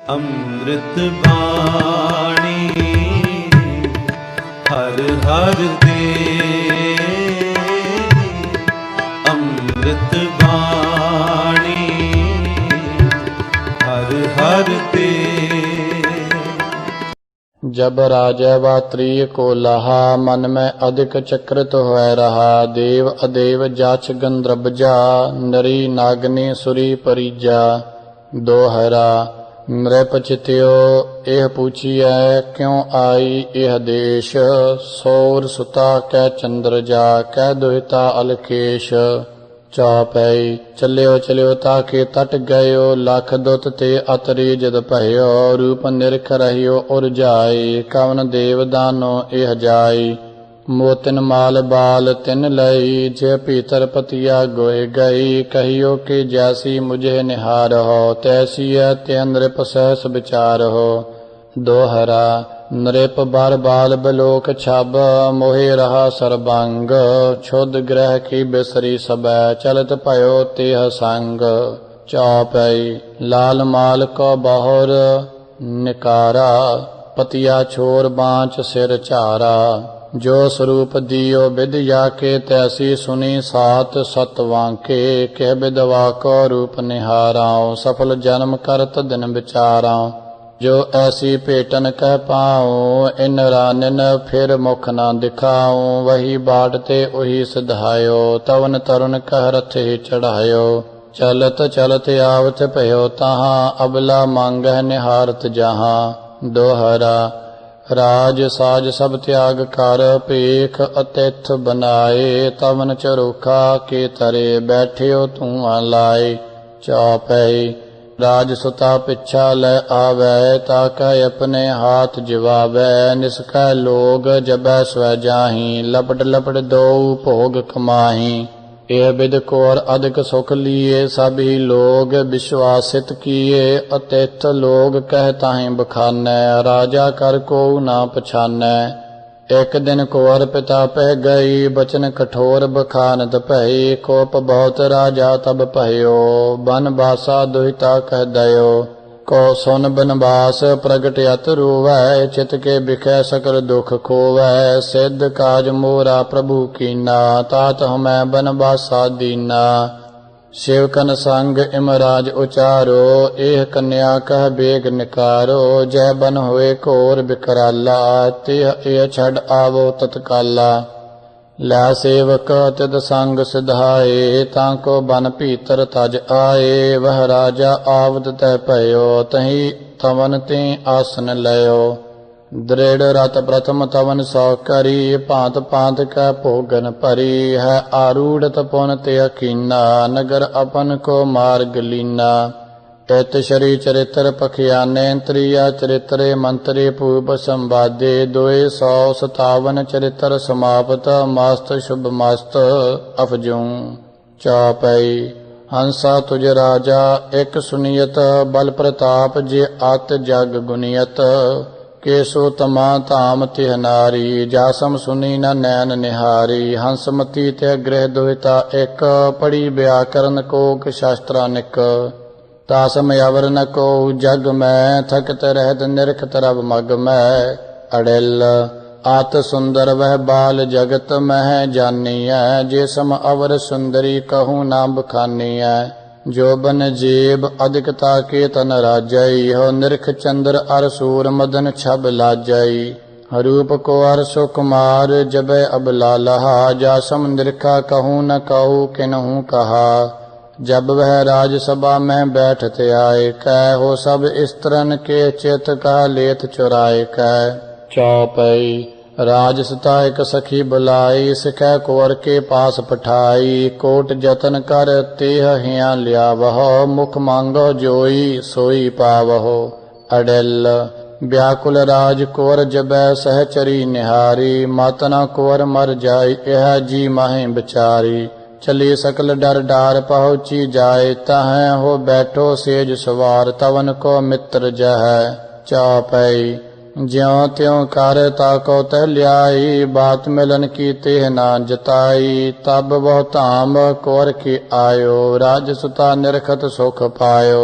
ਅੰਮ੍ਰਿਤ ਬਾਣੀ ਹਰ ਹਰ ਦੇ, ਅੰਮ੍ਰਿਤ ਬਾਣੀ ਹਰ ਹਰ ਦੇ। जब राजै वा त्रिय को लहा, मन में अधिक चक्रित होय रहा। देव अदेव जाच गंधर्वजा, नरी नागनी सुरी परिजा। दोहरा नृप चित्यो एह पूछिए, क्यों आई एह देश। सौर सुता कै चंद्र जा, कै दुहिता अलकेश। चौपाई चलियो चलियो ताके तट गयो, लख दुत ते अतरी जद भयो। रूप निरख रहियो उर जाई, कवन देव दानो एह जाई। मोतिन माल बाल तिन लई, जे भीतर पतिया गोए गई। कहियो कि जैसी मुझे निहार हो, तैसी ते नृप सहस विचार हो। दोहरा नृप बार बाल बलोक छब, मोहे रहा सर्वांग। क्षुद ग्रह की बिसरी सबै, चलत भयो तेह संग। चौपाई लाल माल को बहुर निकारा, पतिया छोर बाँच सिर चारा। जो स्वरूप दियो विद्या के, तैसी सुनी सात सतवांके। कह विधवा को रूप निहाराओ, सफल जन्म करत दिन विचाराओ। जो ऐसी भेटन कह पाऊँ, इन रानिन फिर मुख न दिखाऊँ। वही बाटते वही सिधायो, तवन तरुण कह रथ ही चढ़ायो। चलत चलत आवत भयो तहाँ, अबला मांगह निहारत जहाँ। दोहरा राज साज सब त्याग कर, पेख अतिथ बनाए। तवन चरोखा के तरे, बैठियो तू लाए। चौपाई राज सुता पिछा ले आवे, ताकै अपने हाथ जिवावे। निसकै लोग जबै स्व जाही, लपट लपट दो भोग कमाही। यह विद कोर अधिक सुख लिए, सभी लोग विश्वासित किए। अतिथ लोग कहताहीं बखानै, राजा कर को ना पछानै। एक दिन कुंवर पिता पह गई, बचन कठोर बखानत भई। कोप बहुत राजा तब भयो, बनवासा दुहिता कह दयो। को सुन बनवास प्रगटयत रोवै, चित के बिखै सकल दुख खोवै। सिद्ध काज मोरा प्रभु कीना, तात हमै बनवासा दीना। शिवकन संग इमराज उचारो, एह कन्या कह बेग निकारो। जय बन होए घोर बिकराला, तेह एह छड़ आवो तत्काला। लै सेवक तिद संग सिधाए, ताको बन भीतर तज आए। वह राजा आवत तय भयो, तही तवन ते आसन लयो। दृढ़ रत प्रथम तवन सौ करी, भांत भांत कै भोगन भरी। है आरूढ़ पुन ते अकीना, नगर अपन को मार्ग लीना। इत शरी चरित्र पखियाने, त्रिया चरित्रे मंत्रे पूप संवादे। 257 चरित्र समाप्त, मस्त शुभ मस्त अफजूं। चौपाई हंसा तुझ राजा एक सुनियत, बल प्रताप जे अत जग गुनियत। केसो तमा धाम तिह नारी, जासम सुनी न नैन निहारी। हंसमती ते गृह दुहिता एक, पढ़ी व्याकरण कोक शास्त्रानिक। तासम अवर न को जग में, थकत रहत निरखत रव मग में। अड़िल आत सुंदर वह बाल जगत मह जानिय। जे सम अवर सुंदरी कहूँ ना बखानिय। जो बन जेब अधिकता के तन राजई, हो निरख चंद्र अर सूर मदन छब लाजई। रूप को अर सुकुमार जबै अबला लहा, जासम निरखा कहूँ न कहूँ किन्हूँ कहा। जब वह राजसभा में बैठत आए, कह हो सब स्त्रन के चित कह लेत चुराए कह। चौपाई राजसुता एक सखी बुलाई, सिखै कुंवर के पास पठाई। कोट जतन कर तेह हिया लियावहो, मुख मांगो जोई सोई पावहो। अड़िल व्याकुल राज कुंवर जबै सहचरी निहारी। मातना कुंवर मर जाई, यह जी माहि बिचारी। चली सकल डर डार पहुँची जाए, तहें हो बैठो सेज सवार। तवन को मित्र जह। चौपाई ज्यों त्यों कर ताको तह ल्याई, बात मिलन की तेह ना जताई। तब वह धाम कुंवर की आयो, राजसुता निरखत सुख पायो।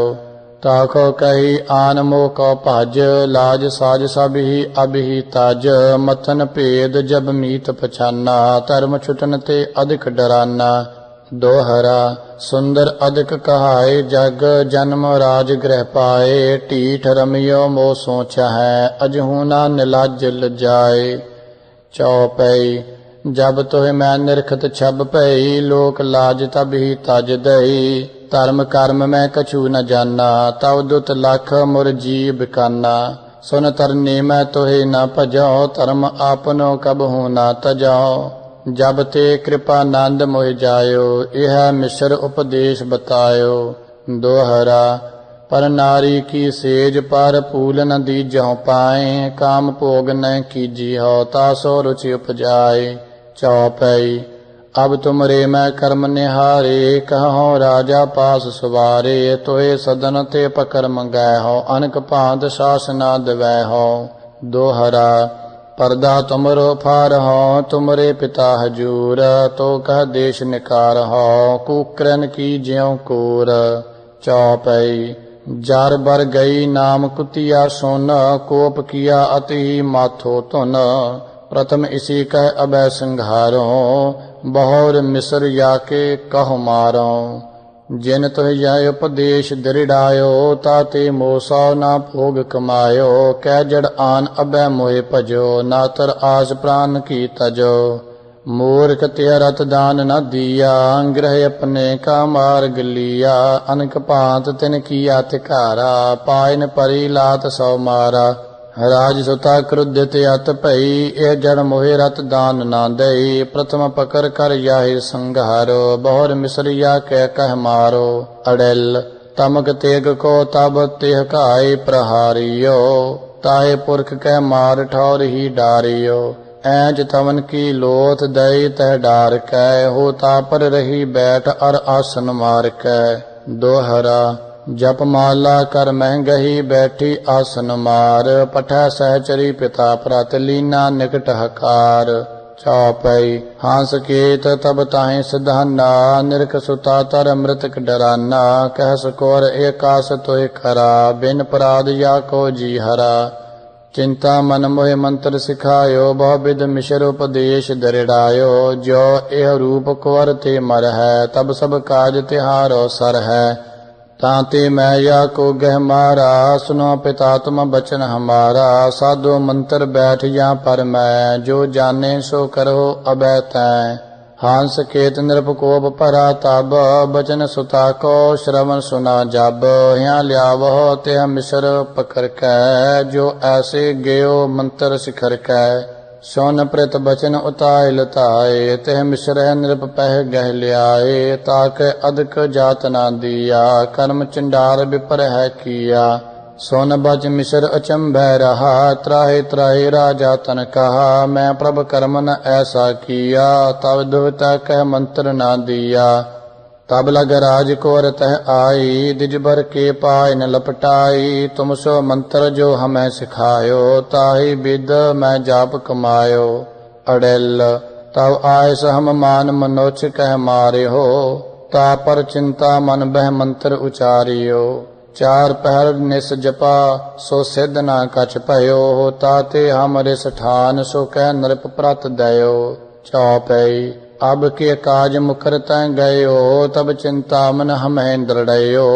ताको कही आन मोह को भज, लाज साज सब ही अब ही तज। मथन भेद जब मीत पछाना, धर्म छुटन ते अधिक डराना। दोहरा सुंदर अधिक कहाए, जग जन्म राज ग्रह पाए। टीठ रमियो मोह सोच है, अजहू ना निलाज लजाए। चौपई जब तोह मैं निरखत छब पई, लोक लाज तब ही तज दई। धर्म कर्म मैं कछु न जाना, तव दुत लख मुर जीव काना। सुन तरनी मैं तोहे न भजो, धर्म आपनो कबहू न तजो। जब ते कृपा नंद मोह जायो, यह मिश्र उपदेश बतायो। दोहरा पर नारी की सेज पर फूल न दीजो पाए। काम भोग न कीजी हो, तासो रुचि उपजाए। चौपई अब तुमरे मैं कर्म निहारे, कहो राजा पास सुवारे। तोहे सदन ते पकर्म गए हो, अनक भांत शासना दवै हो। दोहरा पर्दा तुमरो फार हो, तुमरे पिता हजूर। तो कह देश निकार हो, कुकरन की ज्यों कूर। चौपई जार बर गई नाम कुतिया सुन, कोप किया अति माथो तुन। प्रथम इसी कह अबै संघारो, बहुर मिसर याके कह मारो। जिन तुह यह उपदेश दृढ़ायो, ताते मोसौ ना भोग कमायो। कह जड़ आन अबै मोहे भजो, नातर आस प्राण की तजो। मूर्ख ते रत दान न दिया, ग्रह अपने का मार्ग लिया। अनक भांत तिन किया तिकारा, पायन परी लात सौ मारा। राज सुता क्रुद्धित अत भई, यह जड़ मोहे रत दान ना दई। प्रथम पकर कर याहि संघारो, बहुर मिसरिया कह कह मारो। अड़ेल तमक तेग को तब तेह काई प्रहारियो, ताहे पुरख कह मार ठौर ही डारियो। ऐंच तवन की लोथ दई तह डार कै, होता पर रही बैठ अर आसन मार कै। दोहरा जप माला कर महंगही, बैठी आसन मार। पठै सहचरी पिता प्रत, लीना निकट हकार। चौपई हांस केत तब ताहि सधाना, निरख सुता तर मृतक डराना। कह सकोर एकास तोहि खरा, बिन पराध या को जी हरा। चिंता मन मोहि मंत्र सिखायो, बहु विध मिश्र उपदेश दृढ़ायो। जो एह रूप कुंवर ते मर है, तब सब काज तिहारो सर है। तांते मैं या को गह मारा, सुनो पिता तुम बचन हमारा। साधो मंत्र बैठ या पर मैं, जो जाने सो करो अबै तैं। हांस केत नृप कोप परा तब, बचन सुता को श्रवण सुना जब। यहाँ ल्यावह तेह मिश्र पकड़ कै, जो ऐसे गयो मंत्र शिखर कै। सोन प्रत बचन उताय लताए, तेह मिश्र नृप पह गह लियाए। ताक अधिक जात ना दिया, कर्म चंडार विपर है किया। सोन बच मिश्र अचंभै रहा, त्राहि त्राहि राजा तन कहा। मैं प्रभ कर्म न ऐसा किया, तब दुहता कह मंत्र ना दिया। तब लग राज कोर तह आई, दिज भर के पाय न लपटाई। तुम सो मंत्र जो हमें सिखायो, ताहि विद मैं जाप कमायो। अड़ेल तब आयस हम मान मनोच कह मारे हो, ता पर चिंता मन बह मंत्र उचारियो। चार पहर निस जपा, सो सिद्ध ना कछ भयो। ताते हम रिस ठान, सो कह नृप प्रत दयो। चौपई अब के काज मुकर तय गयो, तब चिंता मन हमें दृढ़यो।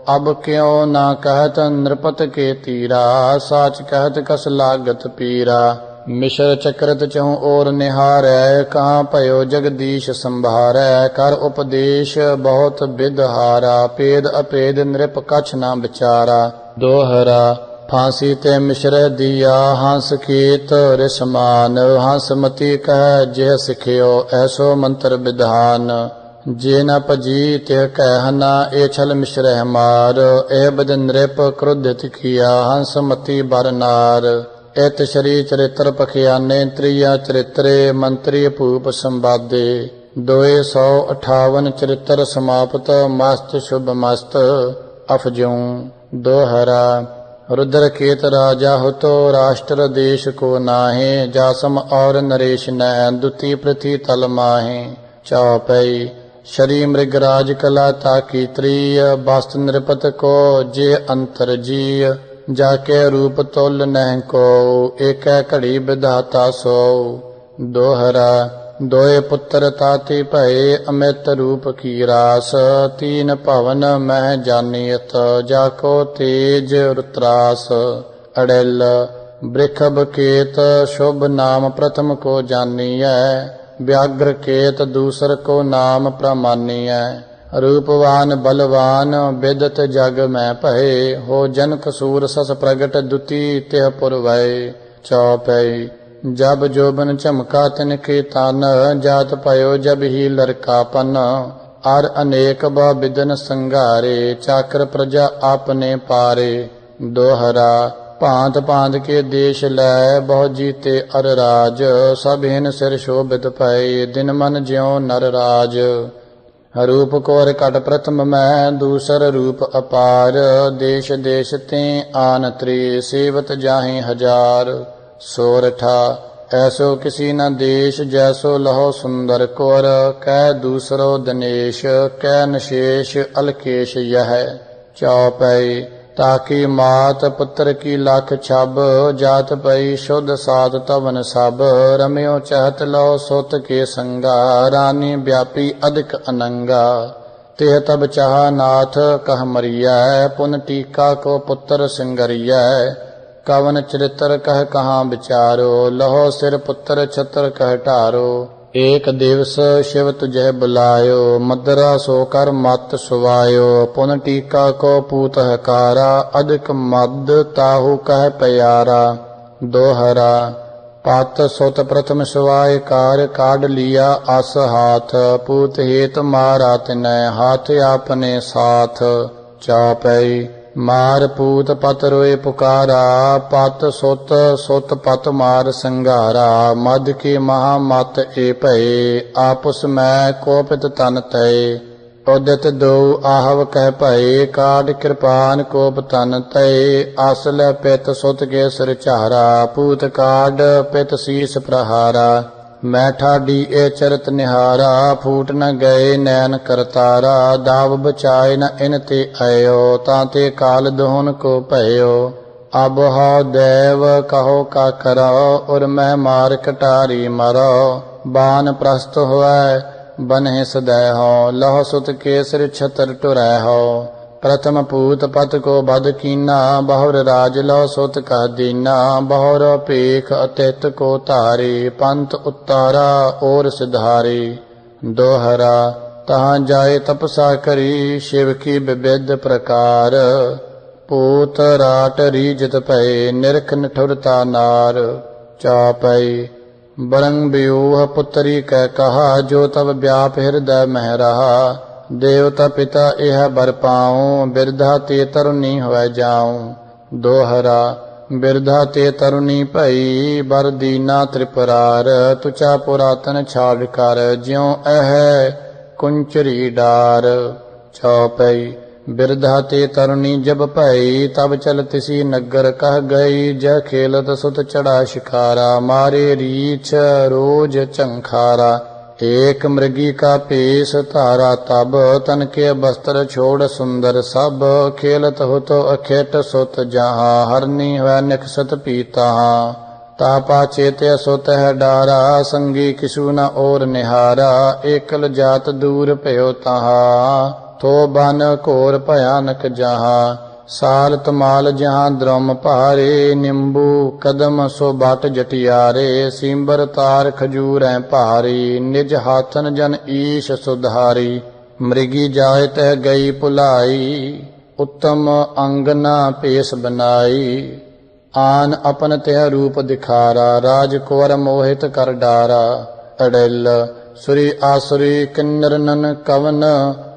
अब क्यों ना कहत नृपत के तीरा, साच कहत कस लागत पीरा। मिश्र चक्रत चहु और निहारै, कहाँ भयो जगदीश संभारै। कर उपदेश बहुत विद हारा, पेद अपेद नृप कछ ना विचारा। दोहरा फांसी ते मिश्र दिया, हंस केत रिसमान। हंसमती कह जेह सिखियो, ऐसो मंत्र विधान। जे न पजी तेह कहना, ए छल मिश्र मार। ए बद नृप क्रुद्धित किया, हंसमती बर नार। एत श्री चरित्र पखियाने, त्रिया चरित्रे मंत्री भूप संवादे। 258 चरित्र समाप्त, मस्त शुभ मस्त अफजूं। दोहरा रुद्र केत राजा हो तो, राष्ट्र देश को नाहे। जासम और नरेश न, दुती पृथ्वी तल माहे। चौपई ਸ਼ਰੀ ਮ੍ਰਿਗਰਾਜ ਕਲਾ ਤਾਕੀ ਤ੍ਰੀय ਬਸਤ ਨਿਰਪਤ ਕੋ ਜੇ ਅੰਤਰ ਜੀ ਜਾ ਕੇ ਰੂਪ ਤੁਲ ਨਹਿ ਕੋ ਏਕੈ ਘੜੀ ਵਿਧਾਤਾ ਸੋ ਦੋਹਰਾ ਦੋਏ ਪੁੱਤਰ ਤਾਤੀ ਭਏ ਅਮਿਤ ਰੂਪ ਕੀ ਰਾਸ ਤੀਨ ਭਵਨ ਮਹਿ ਜਾਨੀਤ ਜਾ ਕੋ ਤੇਜ ਰੁਤਰਾਸ ਅੜਿਲ ਬ੍ਰਿਖ ਬਕੇਤ ਸ਼ੁਭ ਨਾਮ ਪ੍ਰਥਮ ਕੋ ਜਾਨੀਐ ਵਿਆਗ੍ਰ ਕੇਤ ਦੂਸਰ ਕੋ ਨਾਮ ਪ੍ਰਮਾਨੀਐ ਰੂਪਵਾਨ ਬਲਵਾਨ ਬਿਦਤ ਜਗ ਮੈਂ ਭਏ ਹੋ ਜਨ ਕਸੂਰ ਸਸ ਪ੍ਰਗਟ ਦੁਤੀ ਤਿਹ ਪੁਰਵੈ ਚੌਪਈ ਜਬ ਜੋਬਨ ਝਮਕਾ ਤਿਨਕੇ ਤਨ ਜਾਤ ਪਇਓ ਜਬ ਹੀ ਲਰਕਾਪਨ ਅਰ ਅਨੇਕ ਬਾ ਬਿਦਨ ਸੰਘਾਰੇ ਚਾਕਰ ਪ੍ਰਜਾ ਆਪਨੇ ਪਾਰੇ ਦੋਹਰਾ ਭਾਂਤ ਭਾਂਤ ਕੇ ਦੇਸ਼ ਲੈ ਬਹੁ ਜੀਤੇ ਅਰ ਰਾਜ ਸਭ ਹਿਨ ਸਿਰ ਸ਼ੋਭਿਤ ਪਏ ਦਿਨ ਮਨ ਜਿਉ ਨਰ ਰਾਜ ਰੂਪ ਕੋਰ ਕਟ ਪ੍ਰਥਮ ਮੈਂ ਦੂਸਰ ਰੂਪ ਅਪਾਰ ਦੇਸ਼ ਦੇਸ਼ ਤੇ ਆਨ ਤ੍ਰੀ ਸੇਵਤ ਜਾਹੇ ਹਜ਼ਾਰ ਸੋਰਠਾ ਐਸੋ ਕਿਸੀ ਨ ਦੇਸ਼ ਜੈਸੋ ਲਹੋ ਸੁੰਦਰ ਕੋਰ ਕਹਿ ਦੂਸਰੋ ਦਨੇਸ਼ ਕਹਿ ਨਸ਼ੇਸ਼ ਅਲਕੇਸ਼ ਯਹ ਚੌਪਈ ਤਾਕੀ ਮਾਤ ਪੁੱਤਰ ਕੀ ਲਖ ਛਬ ਜਾਤ ਪਈ ਸ਼ੁੱਧ ਸਾਧ ਤਵਨ ਸਭ ਰਮਿਓ ਚਹਤ ਲਓ ਸੁਤ ਕੇ ਸੰਗਾ ਰਾਨੀ ਵਿਆਪੀ ਅਧਿਕ ਅਨੰਗਾ ਤੇ ਤਬ ਚਾਹ ਨਾਥ ਕਹ ਮਰੀਐ ਪੁਨ ਟੀਕਾ ਕੋ ਪੁੱਤਰ ਸਿੰਗਰੀਐ ਕਵਨ ਚਰਿਤਰ ਕਹਿ ਕਹਾਂ ਵਿਚਾਰੋ ਲਹੋ ਸਿਰ ਪੁੱਤਰ ਛਤਰ ਕਹਿ ਢਾਰੋ ਏਕ ਦਿਵਸ ਸ਼ਿਵ ਤੁਝੇ ਬੁਲਾਇਓ ਮਦਰਾ ਸੋ ਕਰ ਮਤ ਸੁਵਾਇਓ ਪੁਨ ਟੀਕਾ ਕੋ ਪੂਤ ਹਕਾਰਾ ਅਧਿਕ ਮਦ ਤਾਹੂ ਕਹਿ ਪਿਆਰਾ ਦੋਹਰਾ ਪਤ ਸੁਤ ਪ੍ਰਥਮ ਸੁਵਾਇ ਕਾਰ ਕਾਢ ਲਿਆ ਅਸ ਹਾਥ ਪੂਤ ਹੇਤ ਮਾਰਾ ਤਿਨੈ ਹਾਥ ਆਪਨੇ ਸਾਥ ਚਾਪਈ ਮਾਰ ਪੂਤ ਪਤ ਰੋਏ ਪੁਕਾਰਾ ਪਤ ਸੁਤ ਸੁਤ ਪਤ ਮਾਰ ਸੰਘਾਰਾ ਮਦ ਕੀ ਮਹਾ ਮਤ ਏ ਭਏ ਆਪਸ ਮੈਂ ਕੋਪਿਤ ਤਨ ਤੈ ਉਦਿਤ ਦੋ ਆਹਵ ਕਹਿ ਭਏ ਕਾਢ ਕਿਰਪਾਨ ਕੋਪ ਤਨ ਤੈ ਅਸਲ ਪਿਤ ਸੁਤ ਕੇ ਸਿਰ ਝਾਰਾ ਪੂਤ ਕਾਢ ਪਿਤ ਸੀਸ ਪ੍ਰਹਾਰਾ ਮੈਂ ਠਾਡੀ ਏ ਚਰਤ ਨਿਹਾਰਾ ਫੂਟ ਨ ਗਏ ਨੈਣ ਕਰਤਾਰਾ ਦਾਵ ਬਚਾਏ ਨ ਇਨ ਤੇ ਆਇਓ ਤਾਂ ਤੇ ਕਾਲ ਦੋਹਨ ਕੋ ਭਇਓ ਅਬ ਹਉ ਦੇਵ ਕਹੋ ਕਾ ਕਰੋ ਔਰ ਮੈਂ ਮਾਰ ਕਟਾਰੀ ਮਰੋ ਬਾਨ ਪ੍ਰਸਤ ਹੋਇ ਬਨਹਿ ਸਦੈ ਹੋ ਲਹ ਸੁਤ ਕੇ ਸਿਰ ਛਤਰ ਟੁਰੈ ਹੋ ਪ੍ਰਥਮ ਪੂਤ ਪਤ ਕੋ ਬਦ ਕੀਨਾ ਬਹੁਰ ਰਾਜ ਲੋ ਸੁਤ ਕਹ ਦੀਨਾ ਬਹੁਰ ਭੇਖ ਅਤਿਤ ਕੋ ਧਾਰੇ ਪੰਥ ਉਤਾਰਾ ਔਰ ਸਿਧਾਰੇ ਦੋਹਰਾ ਤਹਾਂ ਜਾਏ ਤਪਸਾ ਕਰੀ ਸ਼ਿਵ ਕੀ ਵਿਵਿਧ ਪ੍ਰਕਾਰ ਪੂਤ ਰਾਟ ਰੀਜਤ ਭਏ ਨਿਰਖ ਨਿਠੁਰਤਾ ਨਾਰ ਚਾਪਈ ਬਰੰਗ ਬਿਊਹ ਪੁੱਤਰੀ ਕਹਿ ਕਹਾ ਜੋ ਤਬ ਵਿਆਪ ਹਿਰਦੈ ਮਹਿ ਰਹਾ ਦੇਵਤਾ ਪਿਤਾ ਇਹ ਬਰ ਪਾਉ ਬਿਰਧਾ ਤੇ ਤਰੁਣੀ ਹੋਇ ਜਾਉ ਦੋਹਰਾ ਬਿਰਧਾ ਤੇ ਤਰੁਣੀ ਭਈ ਬਰ ਦੀਨਾ ਤ੍ਰਿਪਰਾਰ ਤੁਚਾ ਪੁਰਾਤਨ ਛਾੜ ਕਰ ਜਿਉ ਇਹ ਕੁੰਚਰੀ ਡਾਰ ਚੌਪਈ ਬਿਰਧਾ ਤੇ ਤਰੁਣੀ ਜਬ ਭਈ ਤਬ ਚਲ ਤਿਸੀ ਨਗਰ ਕਹਿ ਗਈ ਜੈ ਖੇਲਤ ਸੁਤ ਚੜਾ ਸ਼ਿਕਾਰਾ ਮਾਰੇ ਰੀਛ ਰੋਜ ਝੰਖਾਰਾ ਏਕ ਮ੍ਰਿਗੀ ਕਾ ਪੇਸ ਧਾਰਾ ਤਬ ਤਨ ਕੇ ਬਸਤਰ ਛੋੜ ਸੁੰਦਰ ਸਭ ਖੇਲਤ ਹੋ ਤੋ ਅਖੇਟ ਸੁਤ ਜਹਾਂ ਹਰਨੀ ਹੋਇ ਨਿਕਸਤ ਪੀਤਾ ਤਾਪਾ ਚੇਤੇ ਸੁਤ ਹੈ ਡਾਰਾ ਸੰਗੀ ਕਿਸੂ ਨ ਔਰ ਨਿਹਾਰਾ ਏਕਲ ਜਾਤ ਦੂਰ ਭਇਓ ਤਹਾ ਤੋ ਬਨ ਘੋਰ ਭਿਆਨਕ ਜਹਾਂ ਸਾਲ ਤਮਾਲ ਜਹਾਂ ਦ੍ਰਮ ਭਾਰੇ ਨਿੰਬੂ ਕਦਮ ਸੋ ਬਟ ਜਟਿਆਰੇ ਸਿੰਬਰ ਤਾਰ ਖਜੂਰੈ ਭਾਰੀ ਨਿਜ ਹਾਥਨ ਜਨ ਈਸ਼ ਸੁਧਾਰੀ ਮ੍ਰਿਗੀ ਜਾਏ ਤਹਿ ਗਈ ਭੁਲਾਈ ਉੱਤਮ ਅੰਗਨਾ ਭੇਸ ਬਨਾਈ ਆਨ ਆਪਨ ਤਿਹ ਰੂਪ ਦਿਖਾਰਾ ਰਾਜ ਕੁਵਰ ਮੋਹਿਤ ਕਰ ਡਾਰਾ ਅੜਿਲ ਸੁਰੀ ਆਸੁਰੀ ਕਿੰਨਰ ਨਨ ਕਵਨ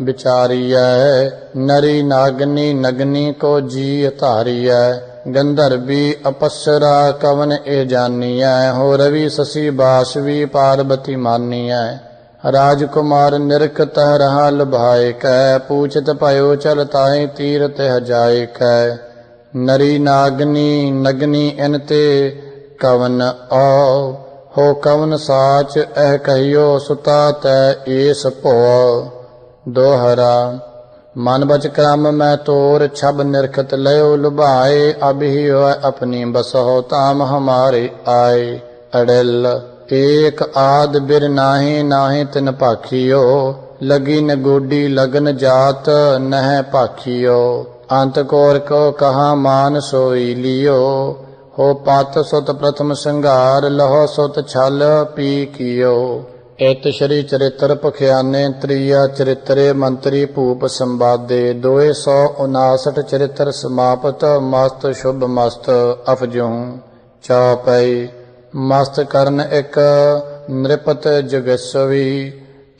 ਵਿਚਾਰੀਐ ਨਰੀ ਨਾਗਨੀ ਨਗਨੀ ਕੋ ਜੀ ਧਾਰੀਐ ਗੰਧਰਵੀ ਅਪਸਰਾ ਕਵਨ ਇਹ ਜਾਨੀਐ ਹੋ ਰਵੀ ਸਸੀ ਬਾਸਵੀ ਪਾਰਬਤੀ ਮਾਨੀਐ ਰਾਜਕੁਮਾਰ ਨਿਰਖ ਤਹ ਰਹਾ ਲੁਭਾਇ ਕੈ ਪੂਛਤ ਭਇਓ ਚਲ ਤਾਏ ਤੀਰਤ ਜਾਏ ਕੈ ਨਰੀ ਨਾਗਨੀ ਨਗਨੀ ਇਨ ਤੇ ਕਵਨ ਆਓ ਹੋ ਕਵਨ ਸਾਚ ਇਹ ਕਹੀਓ ਸੁਤਾ ਤੈ ਏਸ ਭੋ ਦੋਹਰਾ ਮਨ ਬਚ ਕਰਮ ਮੈਂ ਤੋਰ ਛਬ ਨਿਰਖਤ ਲਿਓ ਲੁਭਾਏ ਅਬ ਹੀ ਹੋਇ ਆਪਣੀ ਬਸਹੁ ਤਾਮ ਹਮਾਰੇ ਆਏ ਅੜਿਲ ਏਕ ਆਦ ਬਿਰ ਨਾਹੀ ਨਾਹੀ ਤਿਨ ਭਾਖੀਓ ਲਗੀ ਨ ਗੋਡੀ ਲਗਨ ਜਾਤ ਨਹਿ ਭਾਖੀਓ ਅੰਤ ਕੋਰ ਕੋ ਕਹਾ ਮਾਨ ਸੋਈ ਲਿਓ ਹੋ ਪਤ ਸੁਤ ਪ੍ਰਥਮ ਸੰਘਾਰ ਲਹੋ ਸੁਤ ਛਲ ਪੀ ਕੀਓ ਇਤ ਸ਼੍ਰੀ ਚਰਿਤ੍ਰ ਪਖਿਆਨੇ ਤ੍ਰਿਆ ਚਰਿਤਰੇ ਮੰਤਰੀ ਭੂਪ ਸੰਵਾਦੇ 259 ਚਰਿਤ੍ਰ ਸਮਾਪਤ ਮਸਤ ਸ਼ੁਭ ਮਸਤ ਅਫਜਹੁ ਚਾਪਈ ਮਸਤ ਕਰਨ ਇੱਕ ਨ੍ਰਿਪਤ ਜਗਸਵੀ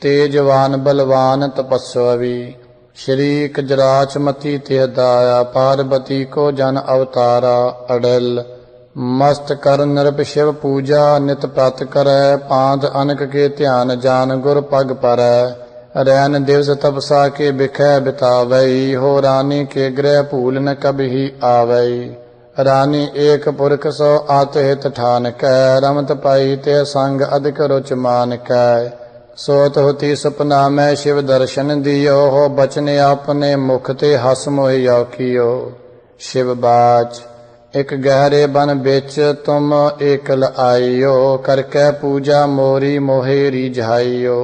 ਤੇਜਵਾਨ ਬਲਵਾਨ ਤਪਸਵੀ ਸ਼੍ਰੀ ਕਜਰਾਚ ਮਤੀ ਤਿਹ ਦਾਇਆ ਪਾਰਬਤੀ ਕੋ ਜਨ ਅਵਤਾਰਾ ਅੜਲ ਮਸਤ ਕਰ ਨਿਰਭ ਸ਼ਿਵ ਪੂਜਾ ਨਿਤ ਪ੍ਰਤ ਕਰੈ ਪਾਂਧ ਅਨਕ ਕੇ ਧਿਆਨ ਜਾਨ ਗੁਰ ਪਗ ਪਰੈ ਰੈਨ ਦਿਵਸ ਤਪਸਾ ਕੇ ਬਿਖੈ ਬਿਤਾਵਈ ਹੋ ਰਾਨੀ ਕੇ ਗ੍ਰਹਿ ਭੂਲ ਨ ਕਬਹੀ ਆਵਈ ਰਾਨੀ ਏਕ ਪੁਰਖ ਸੋ ਆਤ ਹਿਤ ਠਾਨ ਕੈ ਰਮਤ ਪਾਈ ਤੇ ਸੰਗ ਅਧਿਕ ਰੁਚ ਮਾਨ ਕੈ ਸੋਤ ਹੋਤੀ ਸੁਪਨਾ ਮੈਂ ਸ਼ਿਵ ਦਰਸ਼ਨ ਦਿਓ ਹੋ ਬਚਨ ਆਪਨੇ ਮੁਖ ਤੇ ਹਸ ਮੋਹਿ ਔਖੀਓ ਸ਼ਿਵ ਬਾਚ ਇਕ ਗਹਿਰੇ ਬਨ ਵਿੱਚ ਤੁਮ ਏਕਲ ਆਈਓ ਕਰਕੈ ਪੂਜਾ ਮੋਰੀ ਮੋਹਿ ਰੀਝਾਈਓ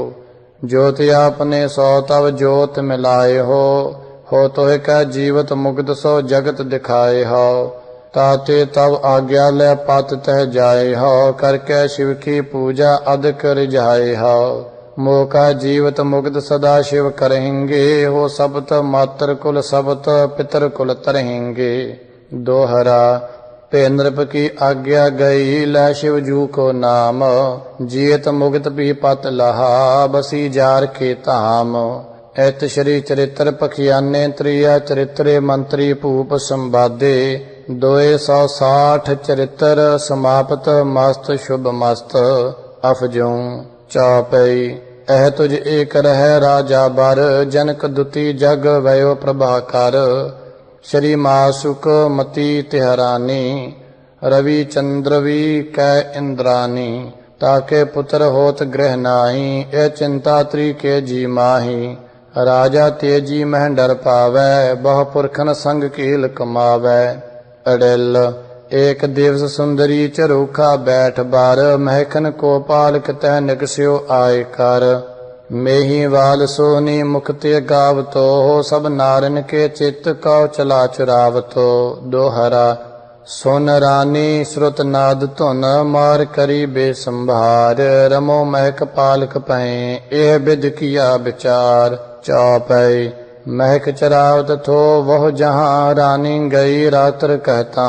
ਜੋਤ ਆਪਨੇ ਸੋ ਤਵ ਜੋਤ ਮਿਲਾਏ ਹੋ ਤੋਹਿ ਕੈ ਜੀਵਤ ਮੁਕਤ ਸੋ ਜਗਤ ਦਿਖਾਏ ਹੋ ਤਾਤੇ ਤਵ ਆਗਿਆ ਲੈ ਪਤ ਤਹਿ ਜਾਏ ਹੋ ਕਰਕੈ ਸ਼ਿਵ ਕੀ ਪੂਜਾ ਅਧਿਕ ਰਿਝਾਏ ਹੋ ਮੋਕਾ ਜੀਵਤ ਮੁਕਤ ਸਦਾ शिव करेंगे हो सबत मातर कुल सबत पितर कुल तरहेंगे दोहरा पे नृप की आज्ञा गई लै शिव जू को नाम जियत मुक्त भी पत लहा बसी जार के धाम ऐत श्री चरित्र पखियाने त्रिया चरित्रे मंत्री भूप संवादे 260 चरित्र समाप्त मस्त शुभ मस्त अफजू चापई एह तुझ एक रह राजा बर जनक दुती जग वयो प्रभाकर श्री मासुक मति तिहरानी रवि चंद्रवी कै इंद्रानी ताके पुत्र होत गृह नाही ए चिंता त्री के जी माही राजा तेजी मह डर पावै बहु पुरखन संग कील कमावै अड़िल एक दिवस सुंदरी चरूखा बैठ बार महखन को पालक तह निकस्यो आय कर मेही वाल सोनी मुक्ति गावतो सब नारन के चित्त कौ चला चुरावतो दोहरा सुन रानी श्रुत नाद धुन मार करी बेसंभार रमो महक पालक पै एह बिद किया विचार चौपई महक चरावत थो वह जहाँ रानी गई रात्र कहता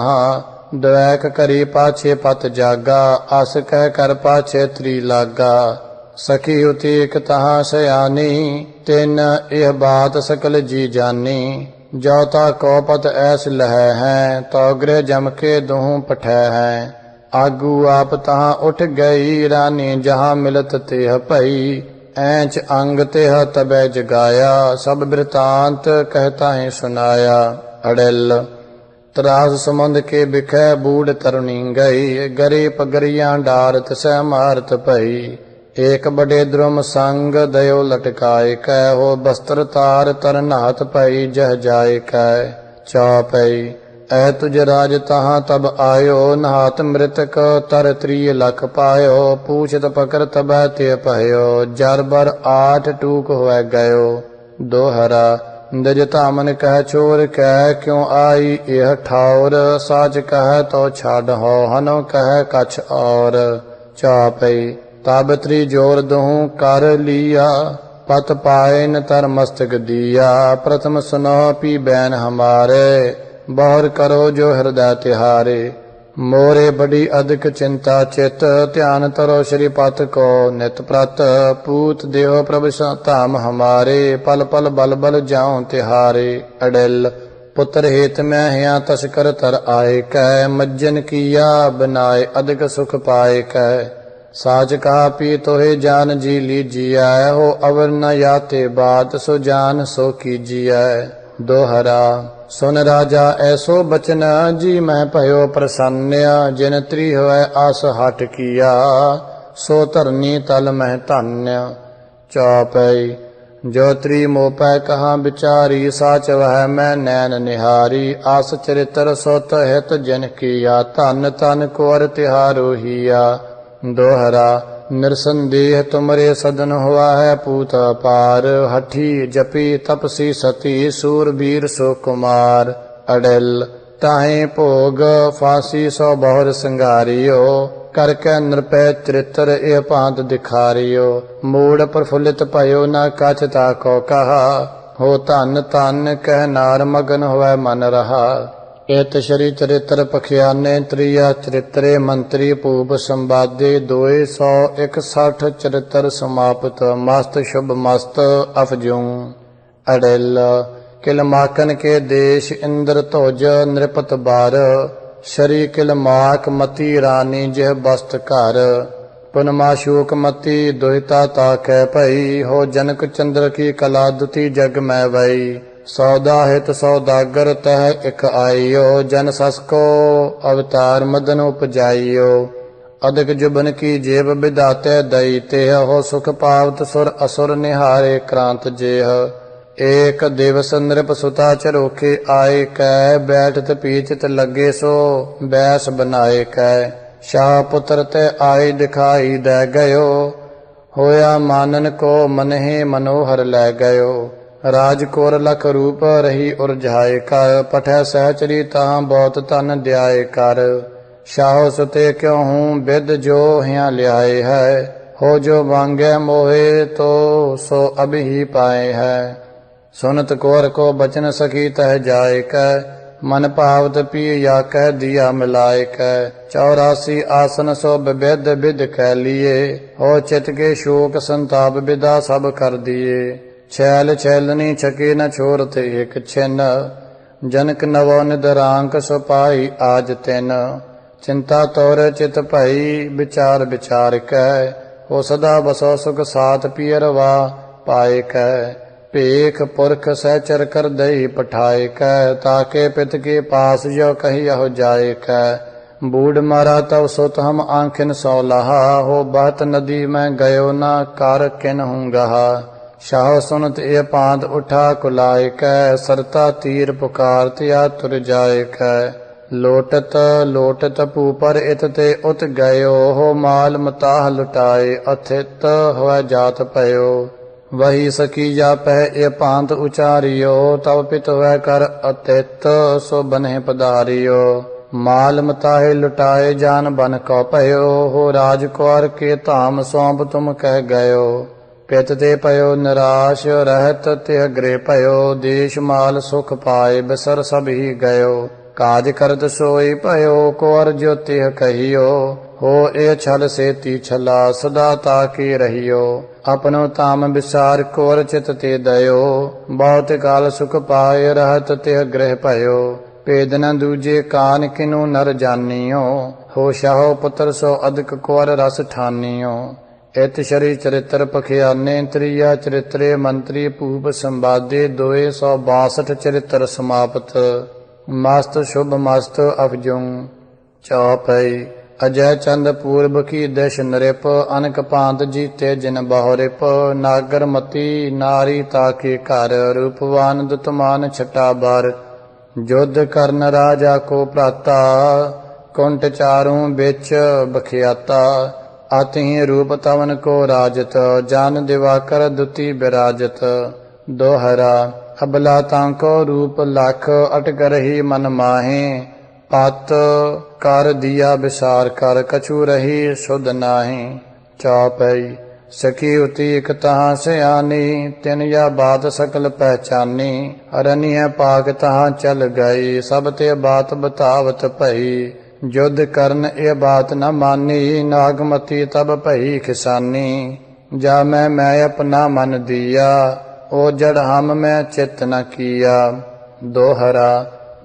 द्वैक करी पाछे पत जागा अस कह कर पाछे त्री लागा सखी उती एक तहा सयानी तिन यह बात सकल जी जानी जोता को पत ऐस लह हैं तो गृह जम के दुहू पठै हैं आगू आप तहा उठ गई रानी जहाँ मिलत तेह पई ऐंच अंग तेह तबै जगाया सब वृतांत कहता ही सुनाया अड़िल त्रास समुंद के बिखै बूढ़ तरुणी गई गरी पगरियां डारत सह मारत भई एक बड़े द्रुम संग दयो लटकाए कै हो बस्त्र तार तर नाथ भई जह जाए कै चौपई ऐ तुझ राज तहाँ तब आयो नहात मृतक तर त्रिय लख पायो पूछत पकर तब ते पहयो जर बर 8 टूक हुए गयो दोहरा निज धामन कह छोर कह क्यों आई यह ठाउर साच कह तो छाड़ हो हनो कह कछ और चापई ताबत्री जोर दूं कर लिया पत पाए न तर मस्तक दिया प्रथम सुनो पी बैन हमारे बहुर करो जो हृदय तिहारे मोरे बड़ी अधिक चिंता चित ध्यान तरो श्रीपत को नित प्रत पूत देव प्रभु धाम हमारे पल पल बल बल जाऊं तिहारे अड़िल पुत्र हेत मैं हिया तस्कर तर आए कह मज्जन किया बनाए अधिक सुख पाए कह साच कहा पी तोहे जान जी लीजिए हो अवर न याते बात सो जान सो कीजिए दोहरा सुन राजा ऐसो बचन जी मैं भयो प्रसन्न जिन त्री होए आस हट किया सो धरनी तल मैं धन्य चौपई जो त्री मोपै कहाँ विचारी, साच वह मैं नैन निहारी। आस चरित्र सोत हित जन किया, धन धन कुंवर तिहारो हिया। दोहरा निरसंदेह तुमरे सदन हुआ है पूत अपार। हठी जपी तपसी सती, सूरबीर सो कुमार। अड़ल ताहे भोग फांसी सौ बहुर संगारियो। करके नृपै चरित्र ए भांत दिखारियो। मूड प्रफुल्लित भयो न कछ ताको कहा, हो धन धन कह नार मगन हुआ मन रहा। एत श्री चरित्र पखियाने, त्रिया चरित्रे मंत्री भूप संवादे। 261 चरित्र समाप्त, मस्त शुभ मस्त अफजूं। अड़िल किलमाकन के देश, इंद्र ध्वज नृपत बार। शरी किलमाक मती रानी, जह बस्त घर। पुनमाशूक मती दुहिता ताकै भई, हो जनक चंद्र की कला दुति जग में वई। सौदा हित सौदागर तह इक आइयो, जन सस को अवतार मदन उपजाइयो। अधिक जुबन की जेब विधाते दई, तेह हो सुख पावत सुर असुर निहारे क्रांत जेह। एक दिवस नृप सुता चरोखे आए कै, बैठत पीछत लगे सो बैस बनाए कै। शाह पुत्र ते आए दिखाई दे गयो, होया मानन को मनहि मनोहर लै गयो। राजकोर लख रूप रही उरझाए कर, पठै सहचरी तहाँ बहुत तन द्याए कर। शाह सुते क्यों हूँ बिद जो हिया लियाए है, हो जो मांगे मोहे तो सो अब ही पाए है। सुनत कुंवर को बचन सखी तह जाए कै, मन भावत पी या कह दिया मिलाए कै। 84 आसन सो विविध विध कह लिए, हो चित के शोक संताप विदा सब कर दिए। छैल छैलनी छके न छोरते एक छिन, जनक नवो निदरांक सो पाई आज तिन। चिंता तोर चित भई विचार विचार कै, हो सदा बसो सुख साथ पियरवा पाए कै। भेख पुरख सहचर कर दई पठाए कै, ताके पित के पास जो कही हो जाए कै। बूढ़ मारा तब सुत हम आंखिन सौ लहा, हो बहत नदी में गयो न कर किन हूँ गहा। शाह सुनत ए पांत उठा कुलाए कै, सरता तीर पुकार तिया तुर जाए कै। लोटत लोटत पूपर इत ते उत गयो, हो माल मताह लुटाए अथित हुआ जात पयो। वही सखी जा पह ए पांत उचारियो, तब पित हुआ कर अतित सो बने पधारियो। माल मताहे लुटाए जान बन को पयो, हो राजकुंवर के धाम सौंप तुम कह गयो। पित ते पयो निराश रहत तिह गृह पयो, देश माल सुख पाए बिसर सब ही गयो। काज करत सोई पयो कुंवर जो तिह कहियो, हो ए छल सेती छला सदा ताकी रहियो। अपनो ताम विसार कुंवर चित ते दयो, बहुत काल सुख पाए रहत तिह गृह पयो। भेद न दूजे कान किनु नर जानियो, हो शाहो पुत्र सो अधिक कुंवर रस ठानियो। इत श्री चरित्र पखियाने, त्रिया चरित्रे मंत्री भूप संवादे। 262 चरित्र समाप्त, मस्त शुभ मस्त अफजूं। चौपई अजय चंद पूर्व की दिश नृप, अनक पांत जीते जिन बहुरिप। नागर मती नारी ताके घर, रूपवान दुतमान छटा बार। युद्ध करन राजा को प्राता, कुंट चारों बिच बखियाता। अतिही रूप तवन को राजत, जान दिवाकर दुति विराजत। दोहरा अबला तांको रूप लख, अटक रही मन माहे। पत कर दिया विसार कर, कछु रही शुद्ध नाही। चौपई सखी उती एक तहाँ से आनी, तिन या बात सकल पहचानी। अरनी है पाक तहाँ चल गई, सब ते बात बतावत भई। युद्ध करन ए बात न मानी, नागमती तब भई खिसानी। जा मैं अपना मन दिया, ओ जड़ हम में चित न किया। दोहरा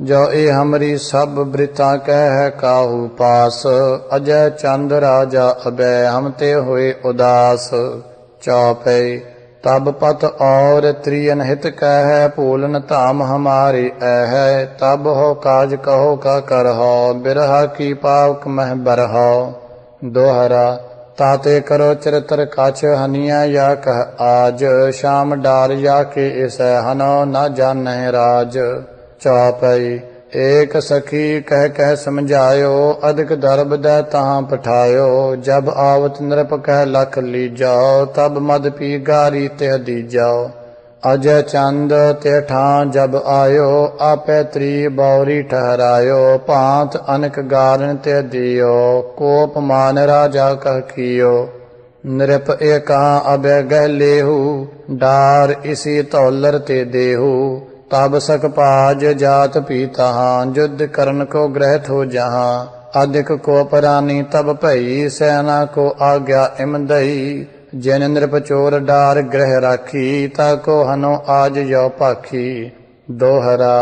जो ए हमरी सब वृता कह है काहू पास। अजय चंद राजा अबे हम ते हुए उदास। चौपई तब पत और त्रियन हित कह, भूलन धाम हमारी ऐह। तब हो काज कहो का कर हो, बिरहा की पावक मह बरहो। दोहरा ताते करो चरित्र काछ हनिया या कह आज, श्याम डार या के इस हनो न जाने राज। चौपाई। एक सखी कह कह समझायो, अधिक दर्ब दे तहाँ पठायो। जब आवत नृप कह लख ली जाओ, तब मद पी गारी तेह दी जाओ। अजय चंद ते ठां जब आयो, आपे त्री बौरी ठहरायो। पांत अनक गारन ते दियो, कोप मान राजा कह कियो। नृप एका अबे गह लेहू, डार इसी तौलर ते देहू। तब सक पाज जात पीतहाँ, युद्ध करन को ग्रहित हो जहाँ। अधिक को परानी तब भई, सेना को आज्ञा इम दई। जिन नृप चोर डार ग्रह राखी, ताको हनो आज यो पाखी। दोहरा।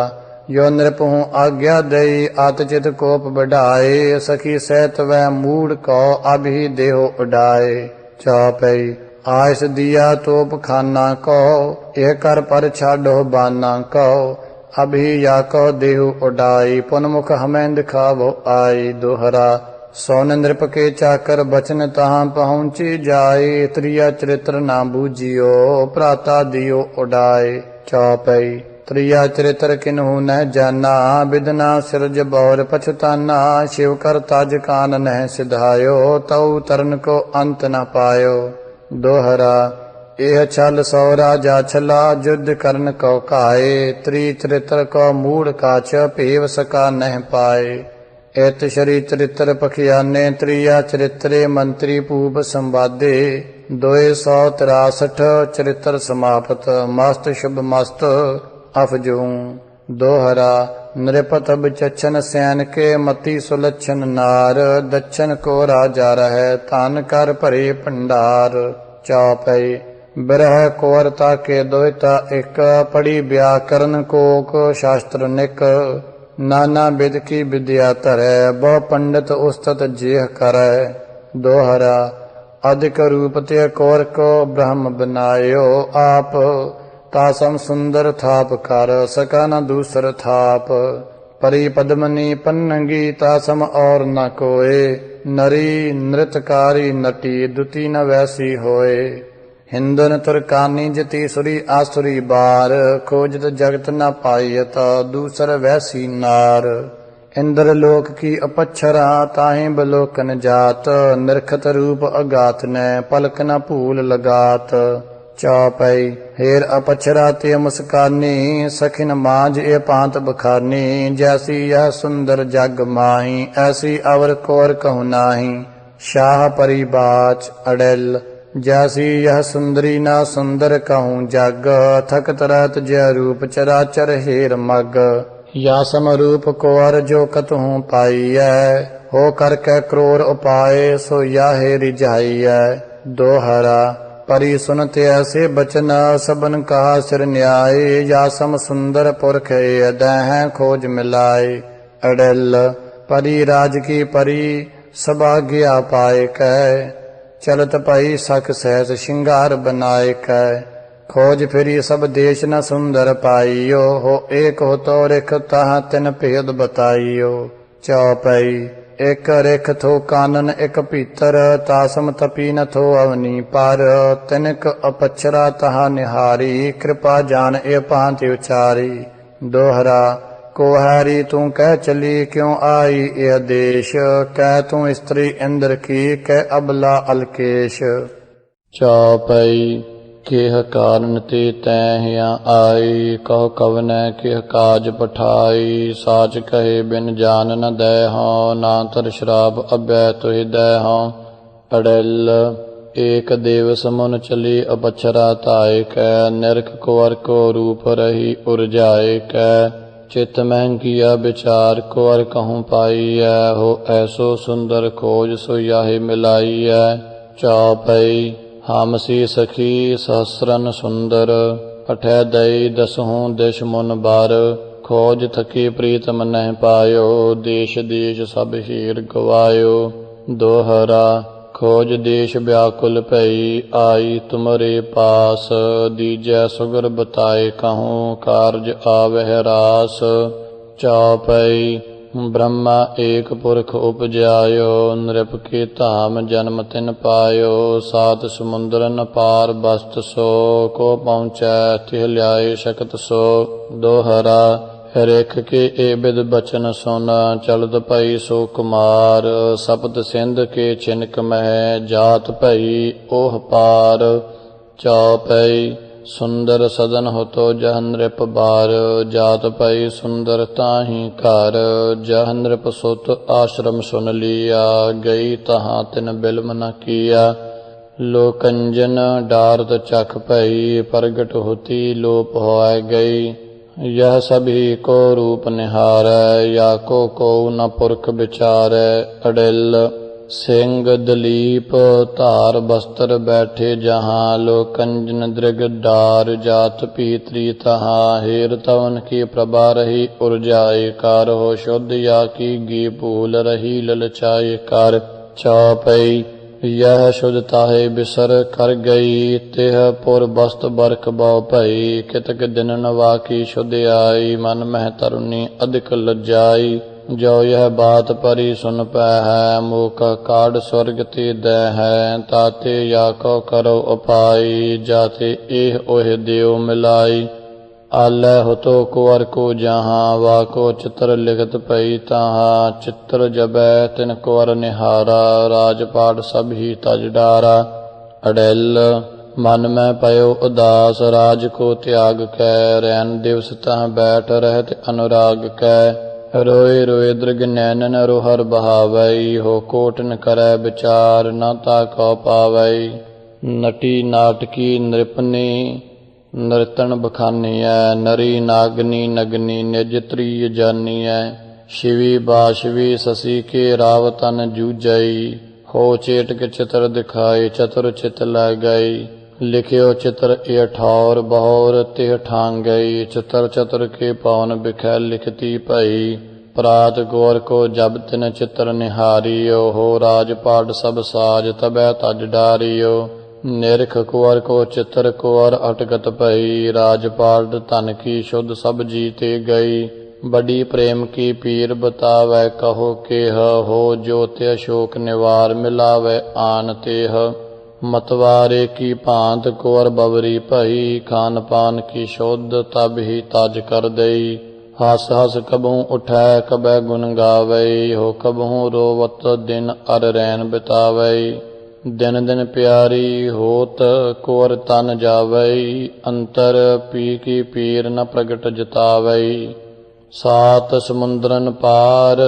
यो नृप हूँ आज्ञा दई, आतचित कोप बढ़ाए। सखी सहित वह मूड को, अभी देहो उड़ाए। चौपई। आयस दिया तोप खाना को, यह कर पर छाडो बाना को। अभी या को देहु उड़ाई, पुनमुख हमें दिखावो आई। दोहरा। सोन नृप के चाकर बचन तहाँ पहुँची जाए। त्रिया चरित्र ना बूझियो, प्राता दियो उड़ाए। चौपई। त्रिया चरित्र किन्हू न जाना, बिदना सिरज बौर पछताना। शिव कर ताज कान न सिधायो, तऊ तरन को अंत न पायो। दोहरा। एह छल सौ राजा छला, युद्ध करन को काए। त्रि चरित्र को मूड काछ, पेव सका नह पाए। एत शरी चरित्र पखियाने, त्रिया चरित्रे मंत्री पूप संवादे। 263 चरित्र समाप्त, मस्त शुभ मस्त अफजूं। दोहरा। नृपत बचन सैन के, मति सुलक्षण नार। दक्षिण को राजा रहे, तान कर भरे भंडार। चौपई। बिरह कुंवरता के दोहिता एक, पढ़ी व्याकरण कोक शास्त्र निक। नाना विद की विद्या तरह, बहु पंडित उस्तत जेह करय। दोहरा। अधिक रूप ते कौर को ब्रह्म बनायो आप। तासम सुंदर थाप कर, सका न दूसर थाप। परी पद्मनी पन्नगी, तासम और न कोय। नरी नृतकारी नटी, दुती न वैसी होए। हिंदन तुरकानी जति सुरी आसुरी बार। खोजत जगत न पायत, दूसर वैसी नार। इंद्र लोक की अपच्छरा, ताहि बलोकन जात। निरखत रूप अगात न, पलक न भूल लगात। चौपई। हेर अपच्छरा ते मुस्कानी, सखिन मांझ ए पांत बखानी। जैसी यह सुंदर जग माही, ऐसी अवर कोर कहु नाही। शाह परिबाच अड़ल, जैसी यह सुंदरी ना सुंदर कहूँ जग। थकत रहत जय रूप चराचर हेर मग। या समरूप कुंवर जो कतहूँ पाइय। हो करके क्रूर उपाय, सो या हे रिझाइय। दोहरा। परी सुनते ऐसे बचन, सबन कहा सिर न्याय। या सम सुंदर पुरख दह खोज मिलाए। अड़ल। परी राज की परी, सबा गया पाए कै। चलत पाई सख सहस, श्रृंगार बनाए कै। खोज फिरी सब देश न सुंदर पाइयो। हो एक हो तो रिख, तहाँ तिन भेद बताइयो। चौपई। एक रिख थो कानन एक पीतर, तासम तपी न थो अवनी पर। तिनक अपच्छरा तहाँ निहारी, कृपा जान ए पांति उचारी। दोहरा। कोहारी तू कह चली, क्यों आई यह देश। कह तू स्त्री इंद्र की, कह अबला अलकेश। चौपई। केह कारण ते तैं यहाँ आई, कहो कवने केह काज पठाई। साच कहे बिन जान न दे हों, नांतर श्राप अभय तुहि दे हों। अड़ल। एक देव समुन चली अपच्छरा ताय कै। निरख कुंवर को रूप रही उर्जाए कै। चित में किया विचार, कुंवर कहूँ पाइय। हो ऐसो सुंदर खोज, सो याहि मिलाइय। चौपई। हामसी सखी सहस्रन सुंदर, पठै दई दसहूँ दिश मुन बार। खोज थकी प्रीतम नह पायो, देश देश सब हीर गवायो। दोहरा। खोज देश व्याकुल भई, आई तुमरे पास। दीजै सुगर बताए कहूँ, कारज आवह रास। चौपई। ब्रह्मा एक पुरख उपजायो, नृप के धाम जन्म तिन पायो। सात समुंदरन पार बस्त सो, को पहुँचै तिह ल्याए शकत सो। दोहरा रेख के ए बिद बचन सुन, चलत भई सो कुमार। सप्त सिंध के चिनक मह, जात भई ओह पार। चौपई सुंदर सदन होतो जह नृप बार, जात भई सुंदर ताहि घर। जह नृप सुत आश्रम सुन लिया, गई तहाँ तिन बिलम न किया। लोकंजन डारत चख भई, प्रगट होती लोप होय गई। यह सभी को रूप निहारै, या को न पुरख विचारै। अडिल सिंह दलीप धार बस्तर बैठे जहाँ, लोकंजन दृग डार जात भीतरी तहाँ। हेर तवन की प्रभा रही उर्जाए कार, हो शुद्ध या की गी भूल रही ललचाए कर। चौपई यह शुद्धताहे बिसर कर गई, तिह पुर बस्त बरख बौ भई। कितक दिन नवा की शुद्ध आई, मन मह तरुणी अधिक लज्जाई। जो यह बात परी सुन पै है, मूक काढ़ स्वर्ग ते दै है। ताते या को करो उपाय, जाते एह ओह देव मिलाई। आलै होतो कुंवर को जहाँ, वाको चित्र लिखत पई तहाँ। चित्र जबै तिन कुंवर निहारा, राजपाट सब ही तज डारा। अडिल मन में पयो उदास, राज को त्याग कै। रैन दिवस तह बैठ रहत अनुराग कै। रोए रोए दृग नैनन रोहर बहावई, हो कोटन करै विचार न ताको पावई। नटी नाटकी नृपनी नर्तन बखानिय, नरी नागनी नगनी निज त्रिय जानिय। शिवी बाशवी शशि के रावतन जूझई, हो चेटक चित्र दिखाए चतुर चित लै गई। लिखियो चित्र ए ठौर बहोर तिह ठांग गई। चित्र चतुर के पवन बिखै लिखती भई। प्रात गोर को जब तिन चित्र निहारियो, हो राजपाट सब साज तबै तज डारियो। निरख कुंवर को चित्र कुंवर अटकत भई, राजपाट तन की शुद्ध सब जीते गई। बड़ी प्रेम की पीर बतावै कहो केह, हो जो ते शोक निवार मिलावै आन तेह। मतवारे की भांत कुंवर बवरी भई, खान पान की शुद्ध तब ही तज कर दई। हस हस कबहू उठै कबै गुन गावई, हो कबहू रोवत दिन अर रैन बितावई। दिन दिन प्यारी होत कुंवर तन जावई, अंतर पी की पीर न प्रगट जतावई। सात समुंदरन पार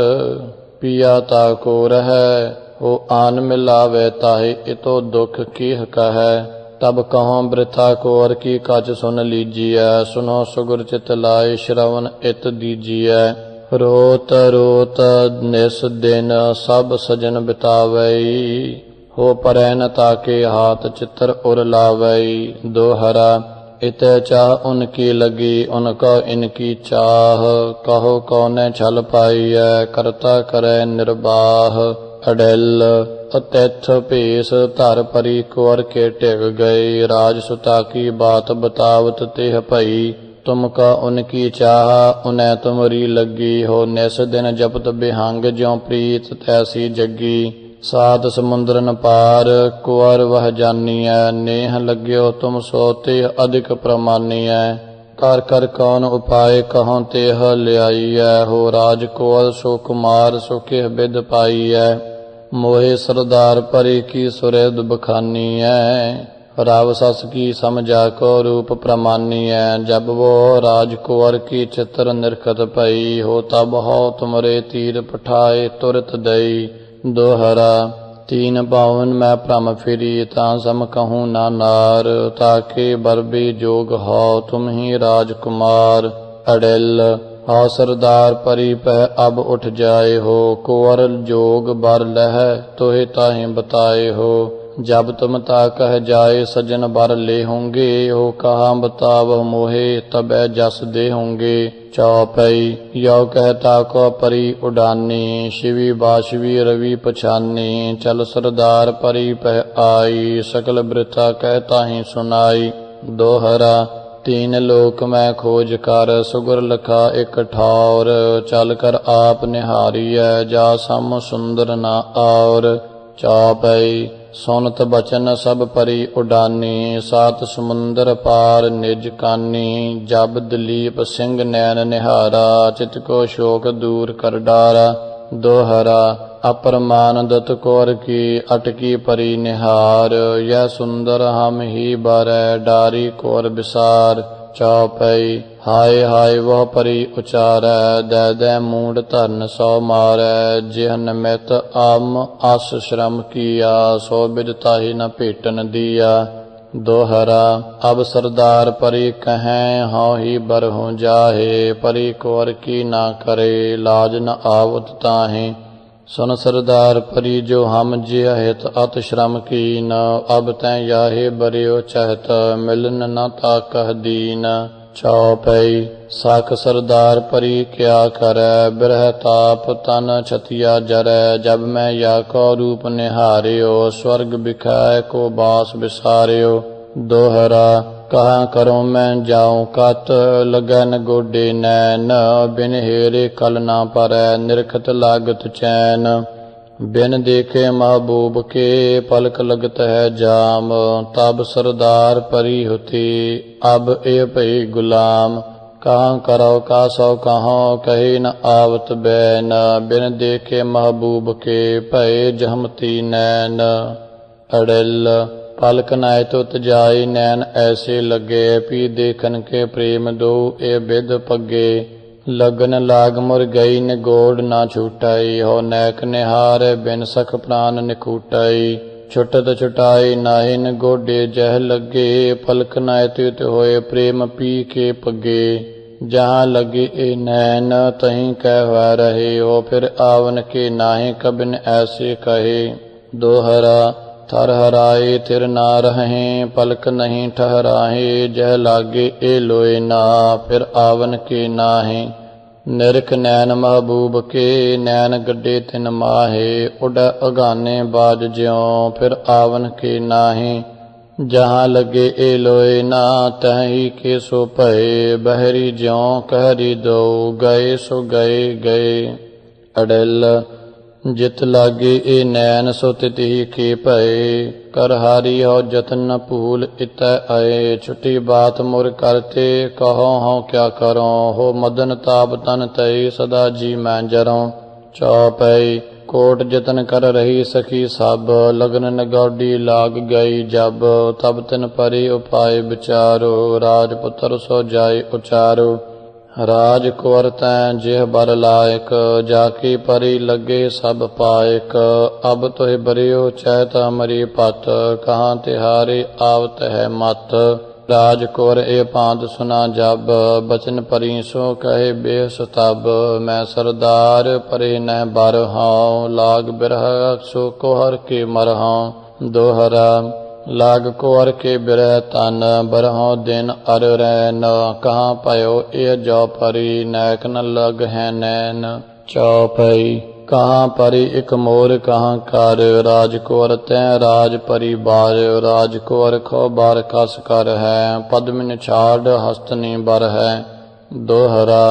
पिया ताको रहै, हो आन मिलावे ताहे इतो दुख कीह कहै। तब कहो वृथा कुंवर की कच सुन लीजिए, सुनो सुगुर चित लाए श्रवण इत दीजिए। रोत रोत निस दिन सब सजन बितावई, हो परै न ताके हाथ चित्र उर लावई। दोहरा इत चाह उनकी लगी, उनको इनकी चाह। कहो कौने छल पाइय, करता करे निर्बाह। अडिल अतिथ भेष धर परी कुंवर के टिक गए, राजसुता की बात बतावत तेह भई। तुमका उनकी चाह उन्हें तुमरी लगी, हो निस दिन जपत बिहंग ज्यों प्रीत तैसी जगी। सात समुंदरन पार कुंवर वह जानिय, नेह लग्यो तुम सोते अधिक प्रमानिय। कर कर कौन उपाय कहों तेह लियाइय, हो राज कुंवर सो कुमार सुखिह बिद पाइय। मोहे सरदार परी की सुरेद बखानी है, राव सस की समझा को रूप प्रमानी है। जब वो राजकुंवर की चित्र निरखत भई, हो तब हो तुमरे तीर पठाए तुरत दई। दोहरा तीन बावन मैं भ्रम फिरी, ता सम कहूँ ना नार। ताके बरबी जोग हो तुम ही राजकुमार। अडिल हा सरदार परी पह अब उठ जाए हो, कुंवर जोग बर लह तोहे ताहि बताए हो। जब तुम ता कह जाए सजन बर ले होंगे, हो कहा बताव मोहे तबै जस दे होंगे। चौपई यो कहता को परी उडानी, शिवी बाशवी रवि पछानी। चल सरदार परी पह आई, सकल वृथा कहता ही सुनाई। दोहरा तीन लोक मैं खोज कर, सुगर लखा एक ठौर। चल कर आप निहारिय, जा सम सुंदर न और। चौपई सुनत बचन सब परी उडानी, सात समुंदर पार निज कानी। जब दिलीप सिंह नैन निहारा, चित को शोक दूर कर डारा। दोहरा अपरमानदत कौर की, अटकी परी निहार। यह सुंदर हम ही बारै, डारी कौर विसार। चौपई हाय हाय वह परी उचारै, दै दै मूड धरन सौ मारै। जिह निमित आम आस श्रम किया, सो बिद ताहि न भेटन दिया। दोहरा अब सरदार परी कहें, हाँ ही बरहु जाहे। परी कुंवर की ना करे, लाज न आवत ताहे। सुन सरदार परी जो हम जिय हित अत श्रम कीन। अब तैं याहे बरियो चहत, मिलन न ताकह दीन। चौपई साख सरदार परी क्या करे, बिरह ताप तन छतिया जरै। जब मैं या को रूप निहारियो, स्वर्ग बिखाए को बास बिसारियो। दोहरा कहाँ करूँ मैं जाऊँ कत, लगन गोडे नैन। बिन हेरे कल ना परै, निरखत लागत चैन। बिन देखे महबूब के, पलक लगत है जाम। तब सरदार परी होती, अब ए भई गुलाम। कहाँ करो का सौ कहो, कही न आवत बैन। बिन देखे महबूब के, भय जहमती नैन। अड़िल पलक नाय तो तजाई, नैन ऐसे लगे। पी देखन के प्रेम दो ए बिद पगे। लगन लाग मुर गई, निगोड़ ना छूटाई। हो नैक निहार, बिन सख प्राण निकूटाई। छुटत छुटाई नाहि निगोडे जह लगे। पलक नाय त्युत होए, प्रेम पी के पगे। जहाँ लगे ए नैन, तहीं कह रहे। हो फिर आवन के नाहि, कबिन ऐसे कहे। दोहरा थर हराए थिर ना रहे, पलक नहीं ठहराहे। जह लागे ए लोए ना, फिर आवन के नाहे। निरख नैन महबूब के, नैन गड्डे तिन माहे। उड़ अगाने बाज ज्यों, फिर आवन के नाहे। जहाँ लगे ए लोए ना, तही के सो भये। बहरी ज्यों कहरी दो, गए सो गए गए। अड़िल जित लागे ए नैन, सो तित ही के भये। कर हारी हो जतन न भूल इत आए। छुट्टी बात मुर करते, कहो हो क्या करो। हो मदन ताप तन तय, सदा जी मैं जरों। चौपई कोट जतन कर रही सखी सब, लगन नगौडी लाग गई जब। तब तिन परी उपाय विचारो, राजपुत्र सो जाय उचारो। राज कुंवर तैं जिह बर लायक, जाकी परी लगे सब पायक। अब तुह बरियो चैत मरी पत, कहाँ तिहारे आवत है मत। राज कुंवर ए पांत सुना जब, बचन परी सो कहे बेस तब। मैं सरदार परे न बर हूँ, लाग बिरह सो कुहर के मर हूँ। दोहरा लाग कुंवर के बिरह तन, बरहों दिन अर रैन। कहाँ पयो ए जो परी, नैक न लग है नैन। चौपई कहाँ परी एक मोर कहाँ कर, राज कुंवर तैं राज परी बार। राज कुंवर खो बार कस कर है, पद्मिन छाड़ हस्तनी बर है। दोहरा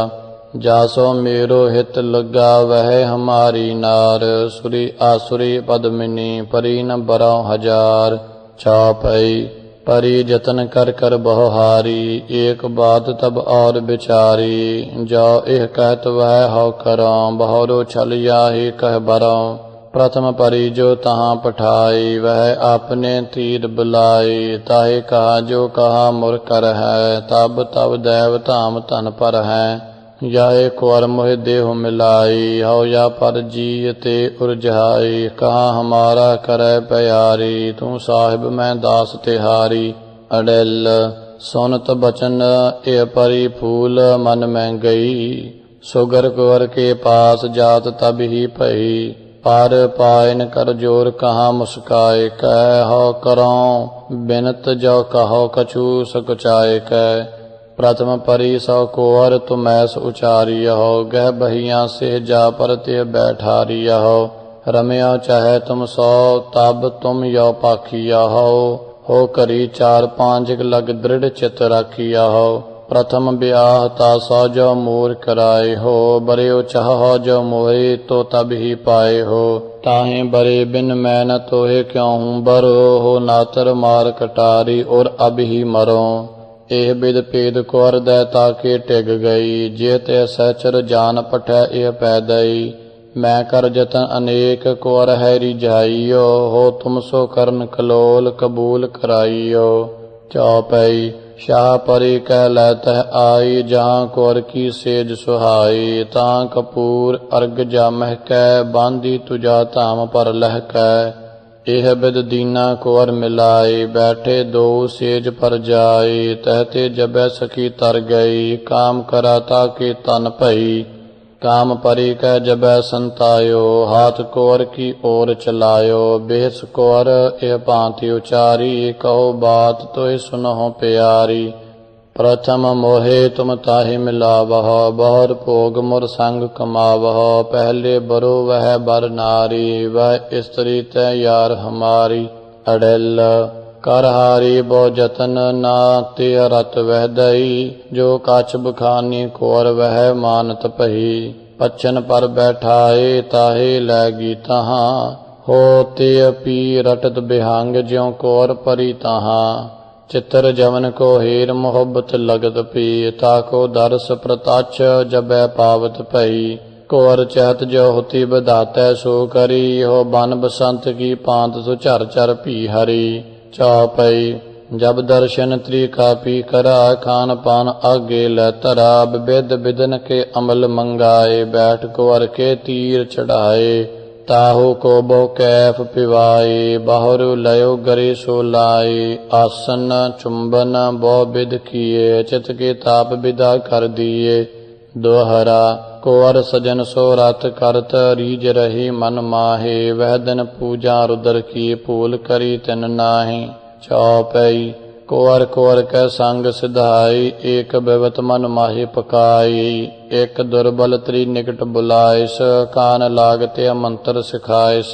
जासो मेरो हित लगा, वह हमारी नार। सुरी आसुरी पद्मिनी, परी न बरौ हजार। चौपई परी जतन कर कर बहुहारी, एक बात तब और विचारी। जो एह कहत वह हो करो, बहुरो छल याही कह बरो। प्रथम परी जो तहाँ पठाई, वह आपने तीर बुलाई। ताहि कहा जो कहा मुर कर है, तब तब दैव धाम तन पर है। यह कुंवर मोह देह मिलाई, हो या पर जीते उर्जाई। कहाँ हमारा करे प्यारी, तू साहिब मैं दास तिहारी। अड़िल सुनत बचन ए परी फूल मन में गई। सुगर कुंवर के पास जात तब ही भई। पर पायन कर जोर कहाँ मुस्काए, कह हो करो बिनत जो कहो कछु सकुचाए। कह प्रथम परी सौ कुंवर तुमैस उचारिय हो, गह बहिया से जा पर ते बैठारिय हो। रमया चाहे तुम सौ, तब तुम यो पाखिया हो। ਹੋ ਕਰੀ 4-5 ਲਗ ਦ੍ਰਿੜ ਚਿਤ ਰਾਖੀਆ ਹੋ। प्रथम ब्याह तासा जो मोर कराए हो, बरियो चाहो जो मोहे तो तब ही पाए हो। ताहे बरे बिन मैं न तोहे क्यों हूँ बरो हो, नातर मार कटारी और अब ही मरो। एह बिद पेद कुर दै ताके टिग गई, जे ते सहचर जान पठै एह पैदई। मैं कर जतन अनेक कुर है रिझाइयो, हो तुम सो करन कलोल कबूल कराइयो। चौपई शाह परी कह लैतह आई, जहाँ कुर की सेज सुहाई। तां कपूर अर्ग जा महकै, बांधी तुझा धाम पर लहकै। एह बिद दीना कुर मिलाई, बैठे दो सेज पर जाई। तहते जबै सखी तर गई, काम करा ताके तन भई। काम परी कह जबै संतायो, हाथ कुर की ओर चलायो। बेहस कुर एह भांति उचारी, कहो बात तोहि सुनहो प्यारी। प्रथम मोहे तुम ताहि मिलावह, बहुर भोग मुर संग कमावह। पहले बरो वह बर नारी, वह स्त्री तै यार हमारी। अड़िल कर हारी बो जतन, ना ते रत वह दई। जो कछ बखानी कुर वह मानत पही। पच्छन पर बैठाए ताहे लैगी तहाँ, हो ते पी रटत बिहंग ज्यों कुर परी तहाँ। चित्र जवन को हीर मोहब्बत लगत पी, ताको दरस प्रतक्ष जबै पावत भई। कुर चहत जो होती बधातै सो करी, हो बन बसंत की पांत सो चर चर पी हरी। चौपई जब दर्शन त्रिका पी करा, खान पान आगे लै तरा। विविध विदन के अमल मंगाए, बैठ कुर के तीर चढ़ाए। ताहू को बो कैफ पिवाए, बाहरु लयो गरे सो लाए। आसन चुंबन बो विद किए, चित के ताप विदा कर दिए। दोहरा कुर सजन सो रत करत, रीज रही मन माहे। वह दिन पूजा रुद्र की, भूल करी तिन नाहि। चौपई कुर कुर कै संग सिधाई, एक बिवत मन माहे पकाई। एक दुर्बल त्री निकट बुलाइस, कान लागते मंत्र सिखाइस।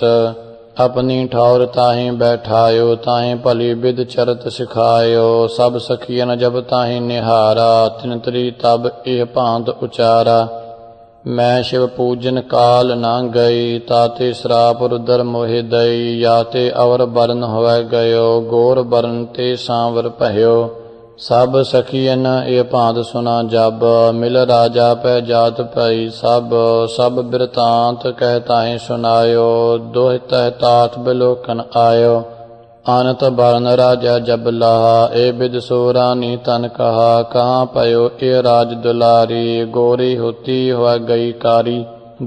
अपनी ठौर ताहि बैठायो, ताहि भली विद चरत सिखायो। सब सखियन जब ताहि निहारा, तिन त्री तब एह भांत उचारा। मैं शिव पूजन काल न गई, ताते श्राप रुद्र मोहि दई। याते अवर बरन होवै गयो, गोर बरन ते सांवर पह्यो। सब सखियन ए भांत सुना जब, मिल राजा पै जात भई सब। सब बिरतांत कह ताहि सुनायो, दोह तह तात बिलोकन आयो। अनत बरन राजा जब लहा, ए बिद सो रानी तन कहा। कहाँ पयो ए राज दुलारी, गोरी होती हुआ गई कारी।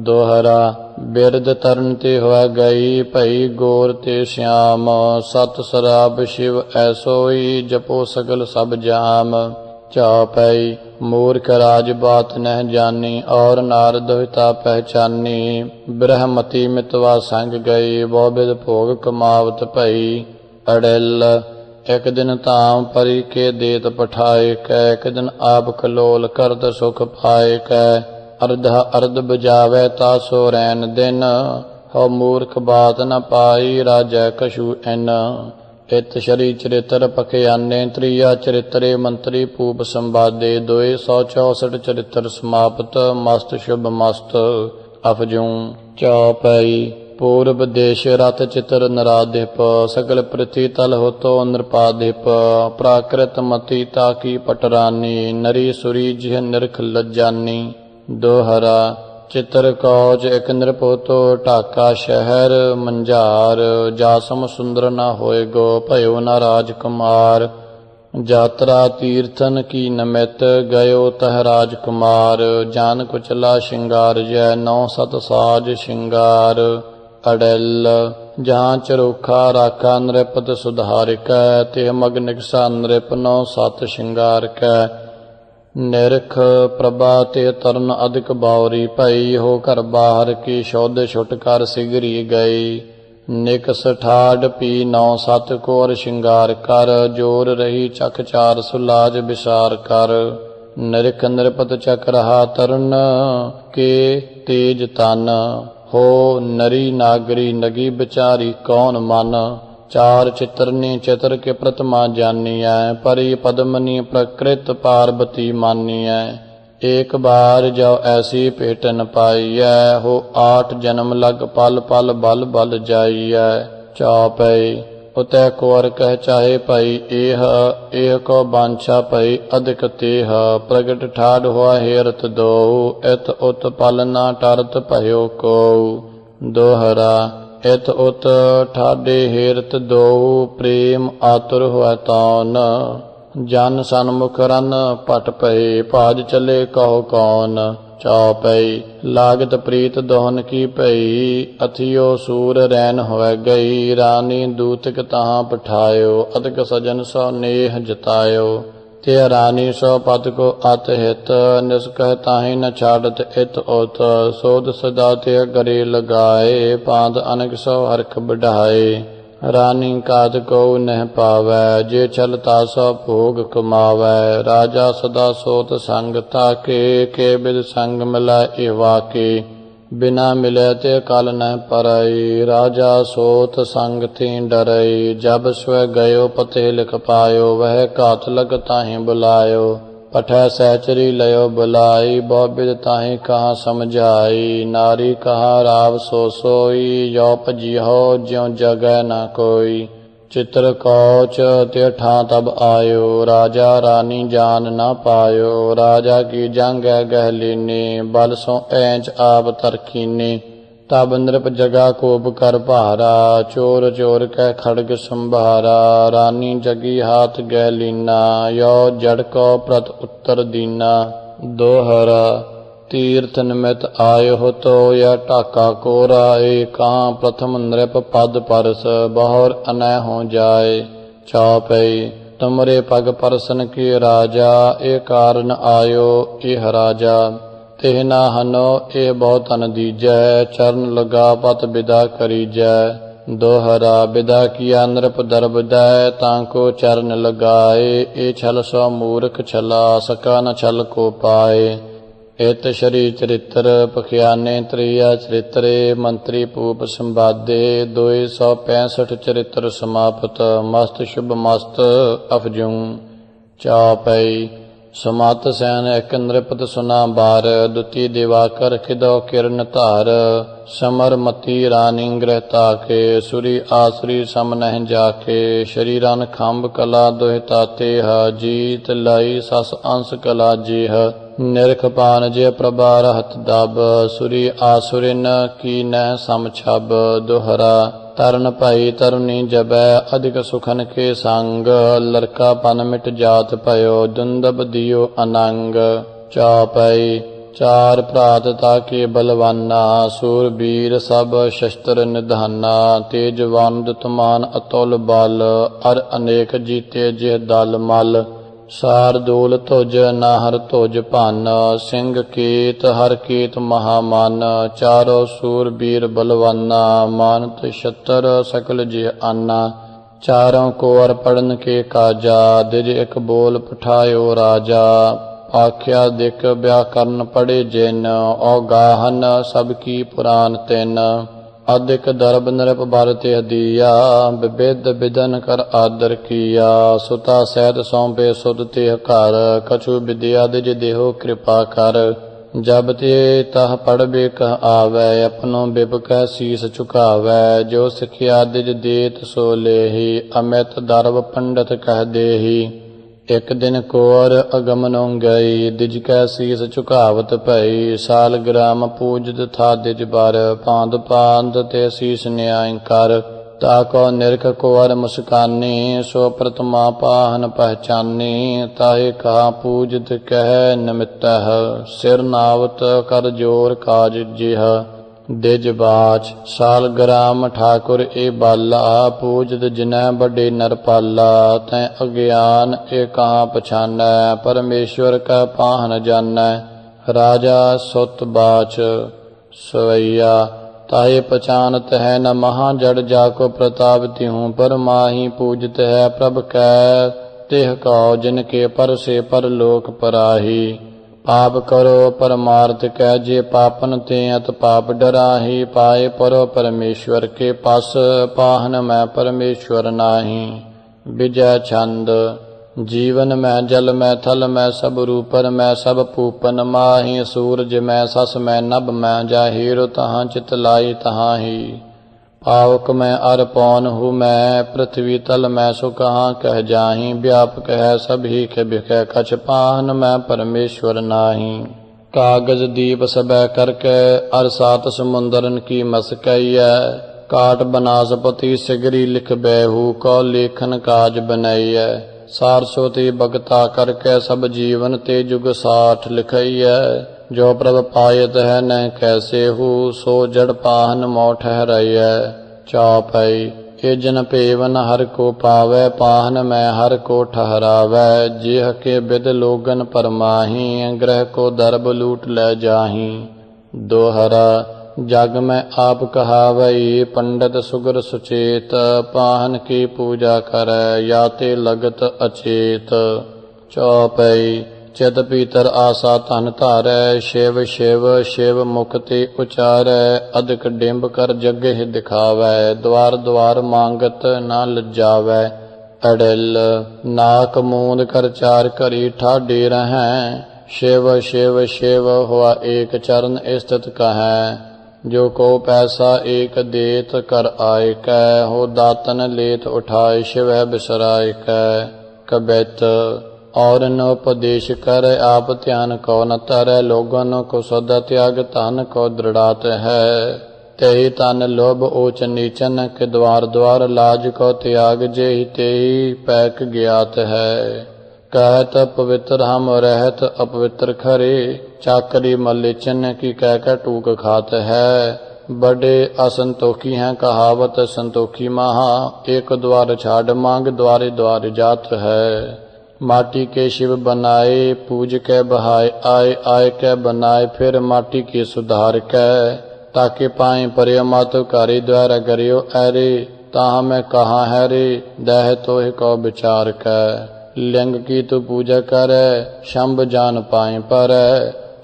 दोहरा बिरद तरन ते हुआ गई, भई गोर ते श्याम। सत शराब शिव ऐसोई, जपो सगल सब जाम। चौपई मूर्ख राज बात नह जानी, और नार दुहिता पहचानी। ब्रह्मति मितवा संग गई, बहु बिद भोग कमावत भई। अड़िल एक दिन धाम परी के देत पठाए कै, एक दिन आप कलोल करत सुख पाए कै। अर्धा अर्ध बजावे तासो रैन दिन, हो मूर्ख बात न पाई राजै कछु इन। इत शरी चरित्र पखयाने, त्रिया चरित्रे मंत्री पूप संवादे। 264 चरित्र समाप्त, मस्त शुभ मस्त अफजूं। चौपई पूर्व देश रथ चित्र नराधिप, सकल पृथ्वी तल हो तो नृपाधिप। प्राकृत मति ताकी पटरानी, नरी सुरी जिह निरख लज्जानी। दोहरा चित्र कौज एक नृप हो तो ढाका शहर मंझार। जासम सुंदर न होए गो, भयो न राजकुमार। जात्रा तीर्थन की नमित, गयो तह राजकुमार। जान कुचला श्रृंगार जय, 9 सत साज श्रृंगार। अड़िल जहाँ चरोखा राखा, नृपत सुधारिक। तेह मग निगसा नृप, 9 सत श्रृंगार कै। निरख प्रभा ते तरन अधिक बावरी भई, हो घर बाहर की शोध छुटकर सिगरी गई। निकस ठाड पी 9 सत कोर श्रृंगार कर, जोर रही चख 4 सुलाज विसार कर। निरख नृपत चक्रहा तरन के तेज तन, हो नरी नागरी नगी बिचारी कौन मन। चार चित्रनी चित्र के प्रतिमा जानियै, परी पद्मनी प्रकृत पार्वती मानियै। एक बार जो ऐसी भेट न पाइयै, हो 8 जन्म लग पल पल बल बल जाइयै। चौपई उतै कुंवर कह चाहे भई एह को बांछा भई अधिक तेह। प्रगट ठाड़ हुआ हेरत दो, इत उत पल ना टरत भयो को। दोहरा इत उत ठाडे हेरत दो, प्रेम आतुर हुआ तौन। जन सन्मुख रन पट पए, भाज चले कहो कौन। चौपई लागत प्रीत दोहन की पई, अथियो सूर रैन होए गई। रानी दूतक तहाँ पठायो, अधिक सजन सो नेह जतायो। ते रानी सो पद को अत हित, निष्कह ताहि न छाड़त इत उत। सोध सदा ते गरे लगाए, पांत अनक सो हरख बढ़ाए। रानी कात को नह पावै, जे छलता सो भोग कमावै। राजा सदा सोत संग ताके, के बिद संग मिलै एवा के। बिना मिले ते कल न परई, राजा सोत संग थी डरई। जब स्व गयो पते लिख पायो, वह कात लग ताहि बुलायो। पठै सहचरी लयो बुलाई, बहुबिद ताहि कहाँ समझाई। नारी कहाँ राव सो सोई, यो भजिहो ज्यों जगह न कोई। चित्र कौच ते ठां तब आयो, राजा रानी जान न पायो। राजा की जंग गह लीने, बल सो ऐंच आप तरकीने। तब नृप जगा कोप कर भारा, चोर चोर कह खड़ग संभारा। रानी जगी हाथ गह लीना, यो जड़ को प्रत उत्तर दीना। दोहरा तीर्थ निमित आयो हो तो, यह टाका कोराए। कहाँ प्रथम नृप पद परस, बहुर अनय हो जाए। चौपई तुमरे पग परसन के राजा, ए कारण आयो एह राजा। तेह ना हनो ए बहुत अन दीजै, चरण लगा पत विदा करीजै। दोहरा विदा किया नृप दरबदै, तांको चरण लगाए। ए छल सो मूर्ख छला, सका न छल को पाए। इत श्री चरित्र पखियाने त्रिया चरित्रे, मंत्री भूप संवादे। 265 चरित्र समाप्त, मस्त शुभ मस्त अफजूं। चौपई सुमत सैन एक नृपत सुना बार, दुती दिवाकर खिदो किरण धार। समर मती रानी गृह ताके, सुरी आसरी सम नह जाके। शरीरन खंभ कला दोहि ताते, जीत लाई सस अंश कला जेह। निरख पान जे प्रभा रहत दब, सुरी आसुरिन की नह सम छब। दोहरा तरन भई तरुणी जबै, अधिक सुखन के संग। लड़का पन मिट जात भयो, दुंदब दियो अनंग। चौपई चार भ्रात ताके बलवाना, सूरबीर सब शस्त्र निधाना। तेजवान दुतमान अतुल बल, अर अनेक जीते जिह दल मल। शार्दूल तुज नाहर तुज भन, सिंह केत हर केत महामन। चारो सूरबीर बलवाना, मानत छतर सकल जिह आना। चारों कोर पढ़न के काजा, दिज एक बोल पठायो राजा। आख्या दिक व्याकरण पढ़े जिन, औगाहन सबकी पुराण तिन। अधिक दर्ब नृप भारत दिया, विविध विधन कर आदर किया। सुता सैद सौंपे सुध तेह घर, कछु विद्या दिज देहो कृपा कर। जब ते तह पढ़बे कह आवै, अपनो बिब कह शीस झुकावै। जो सिखिया दिज देत सो लेही, अमित दर्ब पंडित कह देही। एक दिन कोर अगमनो गई, दिज कै शीस झुकावत भई। साल ग्राम पूजत था दिज बर, पांद पांद ते शीस न्याय कर। ताको निरख कुंवर मुस्कानी, सो प्रथमा पाहन पहचानी। ताहि कहा पूजत कह निमित्तः, सिर नावत कर जोर काज जिह। दिज बाच साल ग्राम ठाकुर ए बाला, पूजत जिनै बड़े नरपाला। तैं अज्ञान ए कहाँ पछानै, परमेश्वर का पाहन जानै। राजा सुत बाच सवैया, ताहि पहचानत है न महा जड़। जाको प्रताप त्यों पर माही पूजत है, प्रभ कै तेह कहो जिनके पर से परलोक पराही। पाप करो परमार्थ कह जे पापन ते अत पाप डराही पाए परो परमेश्वर के पास पाहन मैं परमेश्वर नाही। विजय छंद। जीवन में जल में थल में सब रूपर में सब पूपन माही सूरज में सस में नभ में जाहिर तहाँ चित लाई तहाँ ही। पावक में अर पौन हूँ मैं पृथ्वी तल में सो कहाँ कह जाही व्यापक है सभी के बिखे कछ पाहन मैं परमेश्वर नाही। कागज दीप सबै करके अर सात समुंदरन की मस कैय काट बनासपति सिगरी लिख बैहू को लेखन काज बनैय सारस्वती भगता करके सब जीवन ते जुग साठ लिखैय जो प्रभ पायत है न कैसे हु सो जड़ पाहन मो ठहरैय। चौपई ए जन पेवन हर को पावै पाहन में हर को ठहरावै जेह के विद लोगन परमाही ग्रह को दर्ब लूट ले जाही। दोहरा जग में आप कहावई पंडित सुगर सुचेत पाहन की पूजा करे याते लगत अचेत। चौपई चित पीतर आशा तन धारै शिव शिव शिव मुख ते उचारै अधिक डिंब कर जगह दिखावै द्वार द्वार मांगत न लज्जावै। अड़िल नाक मूंद कर चार करी ठाडे रहें शिव शिव शिव हुआ एक चरण स्थित कहें जो को पैसा एक देत कर आय कै हो दातन लेत उठाए शिव बिसराय कै। कबित और न उपदेश कर आप ध्यान को न तरह लोगन को सदा त्याग तन को दृढ़ात है तेहि तन लोभ ऊंच नीचन के द्वार द्वार लाज को त्याग जेहि तेहि पैक ज्ञात है। कहत पवित्र हम रहत अपवित्र खरे चाकरी मलिचन की कह टूक खात है बड़े असंतोखी हैं कहावत संतोखी महा एक द्वार छाड़ मांग द्वारे द्वार जात है। माटी के शिव बनाए पूज के बहाय आय आय के बनाए फिर माटी की सुधार के ताकि पाए पर मातु कारी द्वारा गरियो अरे ताह में कहाँ है रे दह तो को विचार के। लिंग की तू पूजा करे शंभ जान पाए पर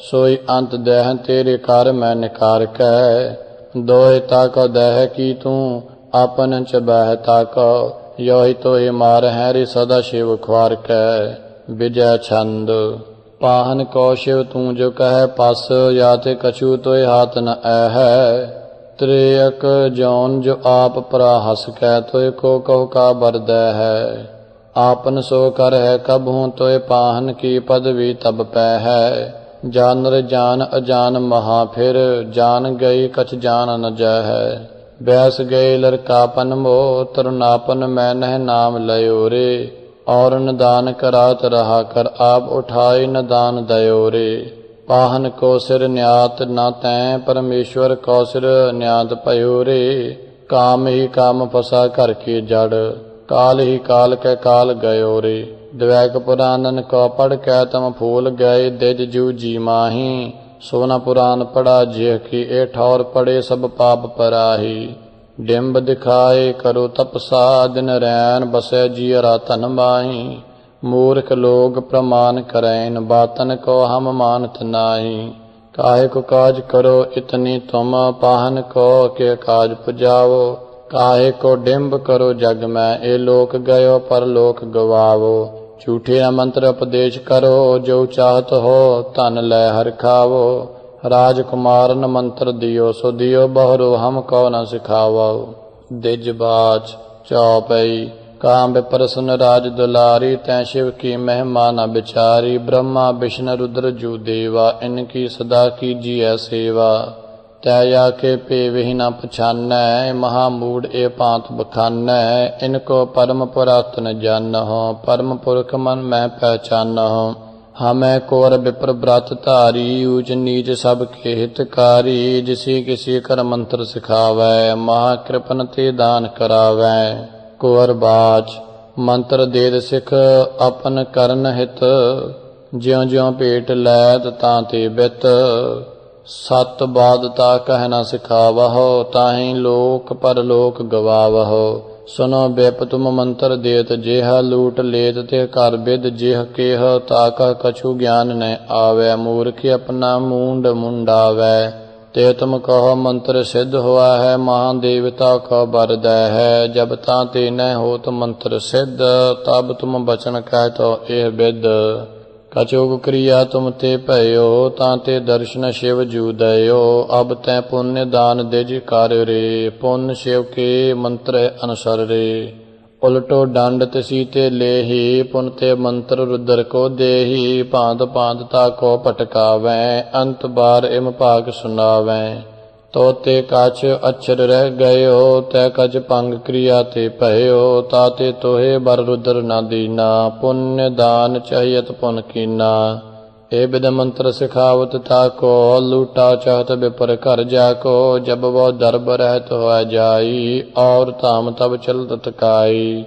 सोई अंत देह तेरे कार में निकार के। दोहिता को देह की तू अपन च बहता को योहि तो ही मार हैरी सदा शिव ख्वार के। विजय छंद। पाहन को शिव तू जो कह पास याते कछु तो हाथ न है त्रेयक जौन जो आप परा हस कह तो को कहो का बरद है। आपन सो कर है कब हूँ तो पाहन की पदवी तब पै है जानर जान अजान महा फिर जान गई कछ जान न जय है। बैस गए लड़कापन मो तरुणापन मैं नह नाम लयो रे और न दान करात रहा कर आप उठाए न दान दयो रे। पाहन को सिर न्यात न तैं परमेश्वर को सिर न्यात पयो रे काम ही काम फसा कर की जड़ काल ही काल के काल गयो रे। द्वैक पुराणन को पढ़ के तम फूल गए दिज जू जी माही सोना पुराण पढ़ा जेह की ए ठौर पड़े सब पाप पराही। डिम्ब दिखाए करो तपसा दिन रैन बसे जियरा तन माही मूर्ख लोग प्रमाण करें बातन को हम मानत नाही। काहे को काज करो इतनी तुम पाहन को के काज पुजाओ काहे को डिम्ब करो जग में ए लोक गयो पर लोक गवावो। झूठे मंत्र उपदेश करो जो चाहत हो तन लय हर खावो राजकुमार न मंत्र दियो सो दियो बहरो हम को न सिखावो। दिजबाज। चौपई काम विप्रसन राज दुलारी तै शिव की महिमा न बिचारी ब्रह्मा विष्णु रुद्र जू देवा इनकी सदा कीजिए सेवा। तया के पे वही न पछान महामूड ए पांत बखान इनको परम पुरातन जान हो परम पुरख मन में पहचान हो। हमें कोर विप्र व्रत धारी ऊंच नीच सब के हितकारी जिसी किसी कर मंत्र सिखावै महाकृपन ते दान करावै। कुंवर बाज। मंत्र देद सिख अपन करन हित ज्यों ज्यों पेट लैत तां ते बित ਸਤ ਬਾਦ ਤਾ ਕਹਿ ਨ ਸਿਖਾਵਹੁ, ਤਾਹੀਂ ਲੋਕ ਪਰਲੋਕ ਗਵਾਵਹੁ। ਸੁਨੋ ਬਿਪ ਤੁਮ ਮੰਤਰ ਦੇਤ, ਜਿਹ ਲੂਟ ਲੇਤ ਤੇ ਕਰ ਬਿਦ, ਜਿਹ ਕੇਹ ਤਾ ਕਹ ਕਛੂ ਗਿਆਨ ਨ ਆਵੈ। ਮੂਰਖ ਆਪਣਾ ਮੂੰਡ ਮੁੰਡਾਵੈ, ਤੇ ਤੁਮ ਕਹੋ ਮੰਤਰ ਸਿੱਧ ਹੋਆ ਹੈ। ਮਹਾ ਦੇਵਤਾ ਕੋ ਬਰਦੈ ਹੈ, ਜਬ ਤਾਂ ਤੇ ਨ ਹੋਤ ਮੰਤਰ ਸਿੱਧ, ਤਬ ਤੁਮ ਬਚਨ ਕਹਿ ਤੋ ਇਹ ਬਿਦ। ਕਛੁਕ ਕ੍ਰਿਆ ਤੁਮ ਤੇ ਭਇਓ, ਤਾਂ ਤੇ ਦਰਸ਼ਨ ਸ਼ਿਵ ਜੂ ਦਇਓ। ਅਬ ਤੈ ਪੁੰਨ ਦਾਨ ਦਿਜ ਕਰ ਰੇ, ਪੁੰਨ ਸ਼ਿਵ ਕੇ ਮੰਤਰ ਅਨਸਰ ਰੇ। ਉਲਟੋ ਡੰਡ ਤਿਸੀ ਤੇ ਲੇਹੀ, ਪੁਨ ਤੇ ਮੰਤਰ ਰੁਦਰ ਕੋ ਦੇਹੀ। ਭਾਂਤ ਭਾਂਤ ਤਾ ਕੋ ਭਟਕਾਵੈ, ਅੰਤ ਬਾਰ ਇਮ ਭਾਗ ਸੁਨਾਵੈ। ਤੋ ਤੇ ਕਛ ਅਛਰ ਰਹਿ ਗਇਓ, ਤੈ ਕਛ ਭੰਗ ਕ੍ਰਿਆ ਤੇ ਭਇਓ। ਤਾ ਤੇ ਤੋਹੇ ਬਰ ਰੁਦਰ ਨਾ ਦੀਨਾ, ਪੁੰਨ ਦਾਨ ਚਾਹੀਅਤ ਪੁਨ ਕੀਨਾ। ਏ ਬਿਦ ਮੰਤਰ ਸਿਖਾਵਤ ਤਾ ਕੋ, ਲੂਟਾ ਚਾਹਤ ਬਿਪਰ ਘਰ ਜਾ ਕੋ। ਜਬ ਵੋ ਦਰਬ ਰਹਿਤ ਹੋਇ ਜਾਈ, ਔਰ ਧਾਮ ਤਬ ਚਲਤ ਤਕਾਈ।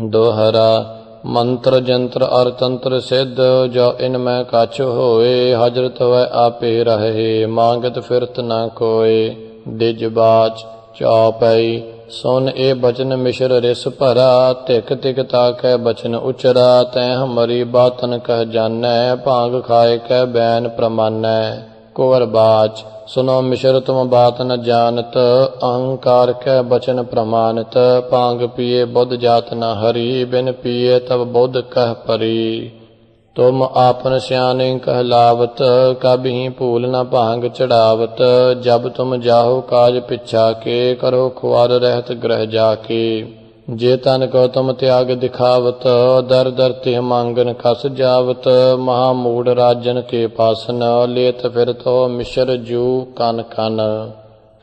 ਦੋਹਰਾ ਮੰਤਰ ਜੰਤਰ ਅਰ ਤੰਤਰ ਸਿੱਧ, ਜੋ ਇਨ ਮੈਂ ਕਛ ਹੋਏ। ਹਜ਼ਰਤ ਹੋਇ ਆਪੇ ਰਹੇ, ਮੰਗਤ ਫਿਰਤ ਨਾ ਕੋਏ। ਦਿਜ ਬਾਚ ਚੌਪਈ ਸੁਨ ਇਹ ਬਚਨ ਮਿਸ਼ਰ ਰਿਸ ਭਰਾ, ਧਿਕ ਧਿਕ ਤਾਕੈ ਬਚਨ ਉਚਰਾ। ਤੈ ਹਮਰੀ ਬਾਤਨ ਕਹਿ ਜਾਣੈ, ਭਾਂਗ ਖਾਏ ਕੈ ਬੈਨ ਪ੍ਰਮਾਣੈ। ਕੁਵਰ ਬਾਚ ਸੁਨੋ ਮਿਸ਼ਰ ਤੁਮ ਬਾਤ ਨ ਜਾਨਤ, ਅਹੰਕਾਰ ਕੈ ਬਚਨ ਪ੍ਰਮਾਨਤ। ਭਾਂਗ ਪੀਏ ਬੁੱਧ ਜਾਤ ਨ ਹਰੀ, ਬਿਨ ਪੀਏ ਤਬ ਬੁੱਧ ਕਹਿ ਪਰੀ। ਤੁਮ ਆਪਨ ਸਿਆਣੇ ਕਹਿਲਾਵਤ, ਕਬਹੀ ਭੂਲ ਨ ਭਾਂਗ ਚੜਾਵਤ। ਜਬ ਤੁਮ ਜਾਹੋ ਕਾਜ ਪਿਛਾ ਕੇ, ਕਰੋ ਖੁਆਰ ਰਹਿਤ ਗ੍ਰਹਿ ਜਾ ਕੇ। ਜੇ ਤਨ ਕੋ ਤੁਮ ਤਿਆਗ ਦਿਖਾਵਤ, ਦਰ ਦਰ ਤੇ ਮੰਗਨ ਖਸ ਜਾਵਤ। ਮਹਾ ਮੂੜ ਰਾਜਨ ਕੇ ਪਾਸਨ, ਲੇਤ ਫਿਰਤੋ ਮਿਸ਼ਰ ਜੂ ਕਨ ਕਨ।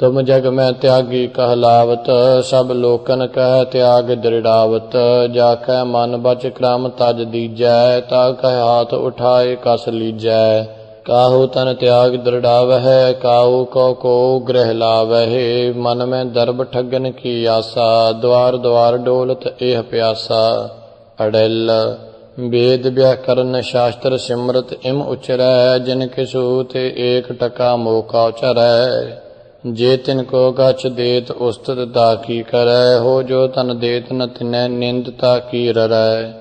ਤੁਮ ਜਗ ਮੈਂ ਤਿਆਗੀ ਕਹਿਲਾਵਤ, ਸਭ ਲੋਕਨ ਕਹਿ ਤਿਆਗ ਦ੍ਰਿੜਾਵਤ। ਜਾ ਕੈ ਮਨ ਬਚ ਕ੍ਰਮ ਤਜ ਦੀਜੈ, ਤਾ ਕਹਿ ਹਾਥ ਉਠਾਏ ਕਸ ਲੀਜੈ। ਕਾਹੂ ਤਨ ਤਿਆਗ ਦ੍ਰਿੜਾਵਹਿ, ਕਾਹੂ ਕੋ ਗ੍ਰਹਿ ਲਾਵਹਿ। ਮਨ ਮੈਂ ਦਰਬ ਠੱਗਨ ਕੀ ਆਸਾ, ਦੁਆਰ ਦੁਆਰ ਡੋਲਤ ਇਹ ਪਿਆਸਾ। ਅੜਿਲ ਵੇਦ ਵਿਆਕਰਨ ਸ਼ਾਸਤਰ ਸਿਮਰਤ ਇਮ ਉਚਰੈ, ਜਿਨ ਕਿਸੂ ਤੇ ਏਕ ਟਕਾ ਮੋਕਾ ਉਚਰੈ। ਜੇ ਤਿਨ ਕੋ ਗਛ ਦੇਤ ਉਸਤਤ ਤਾ ਕੀ ਕਰੈ, ਹੋ ਜੋ ਤਨ ਦੇਤ ਨ ਤਿਨੈ ਨਿੰਦ ਤਾ ਕੀ ਰਰੈ।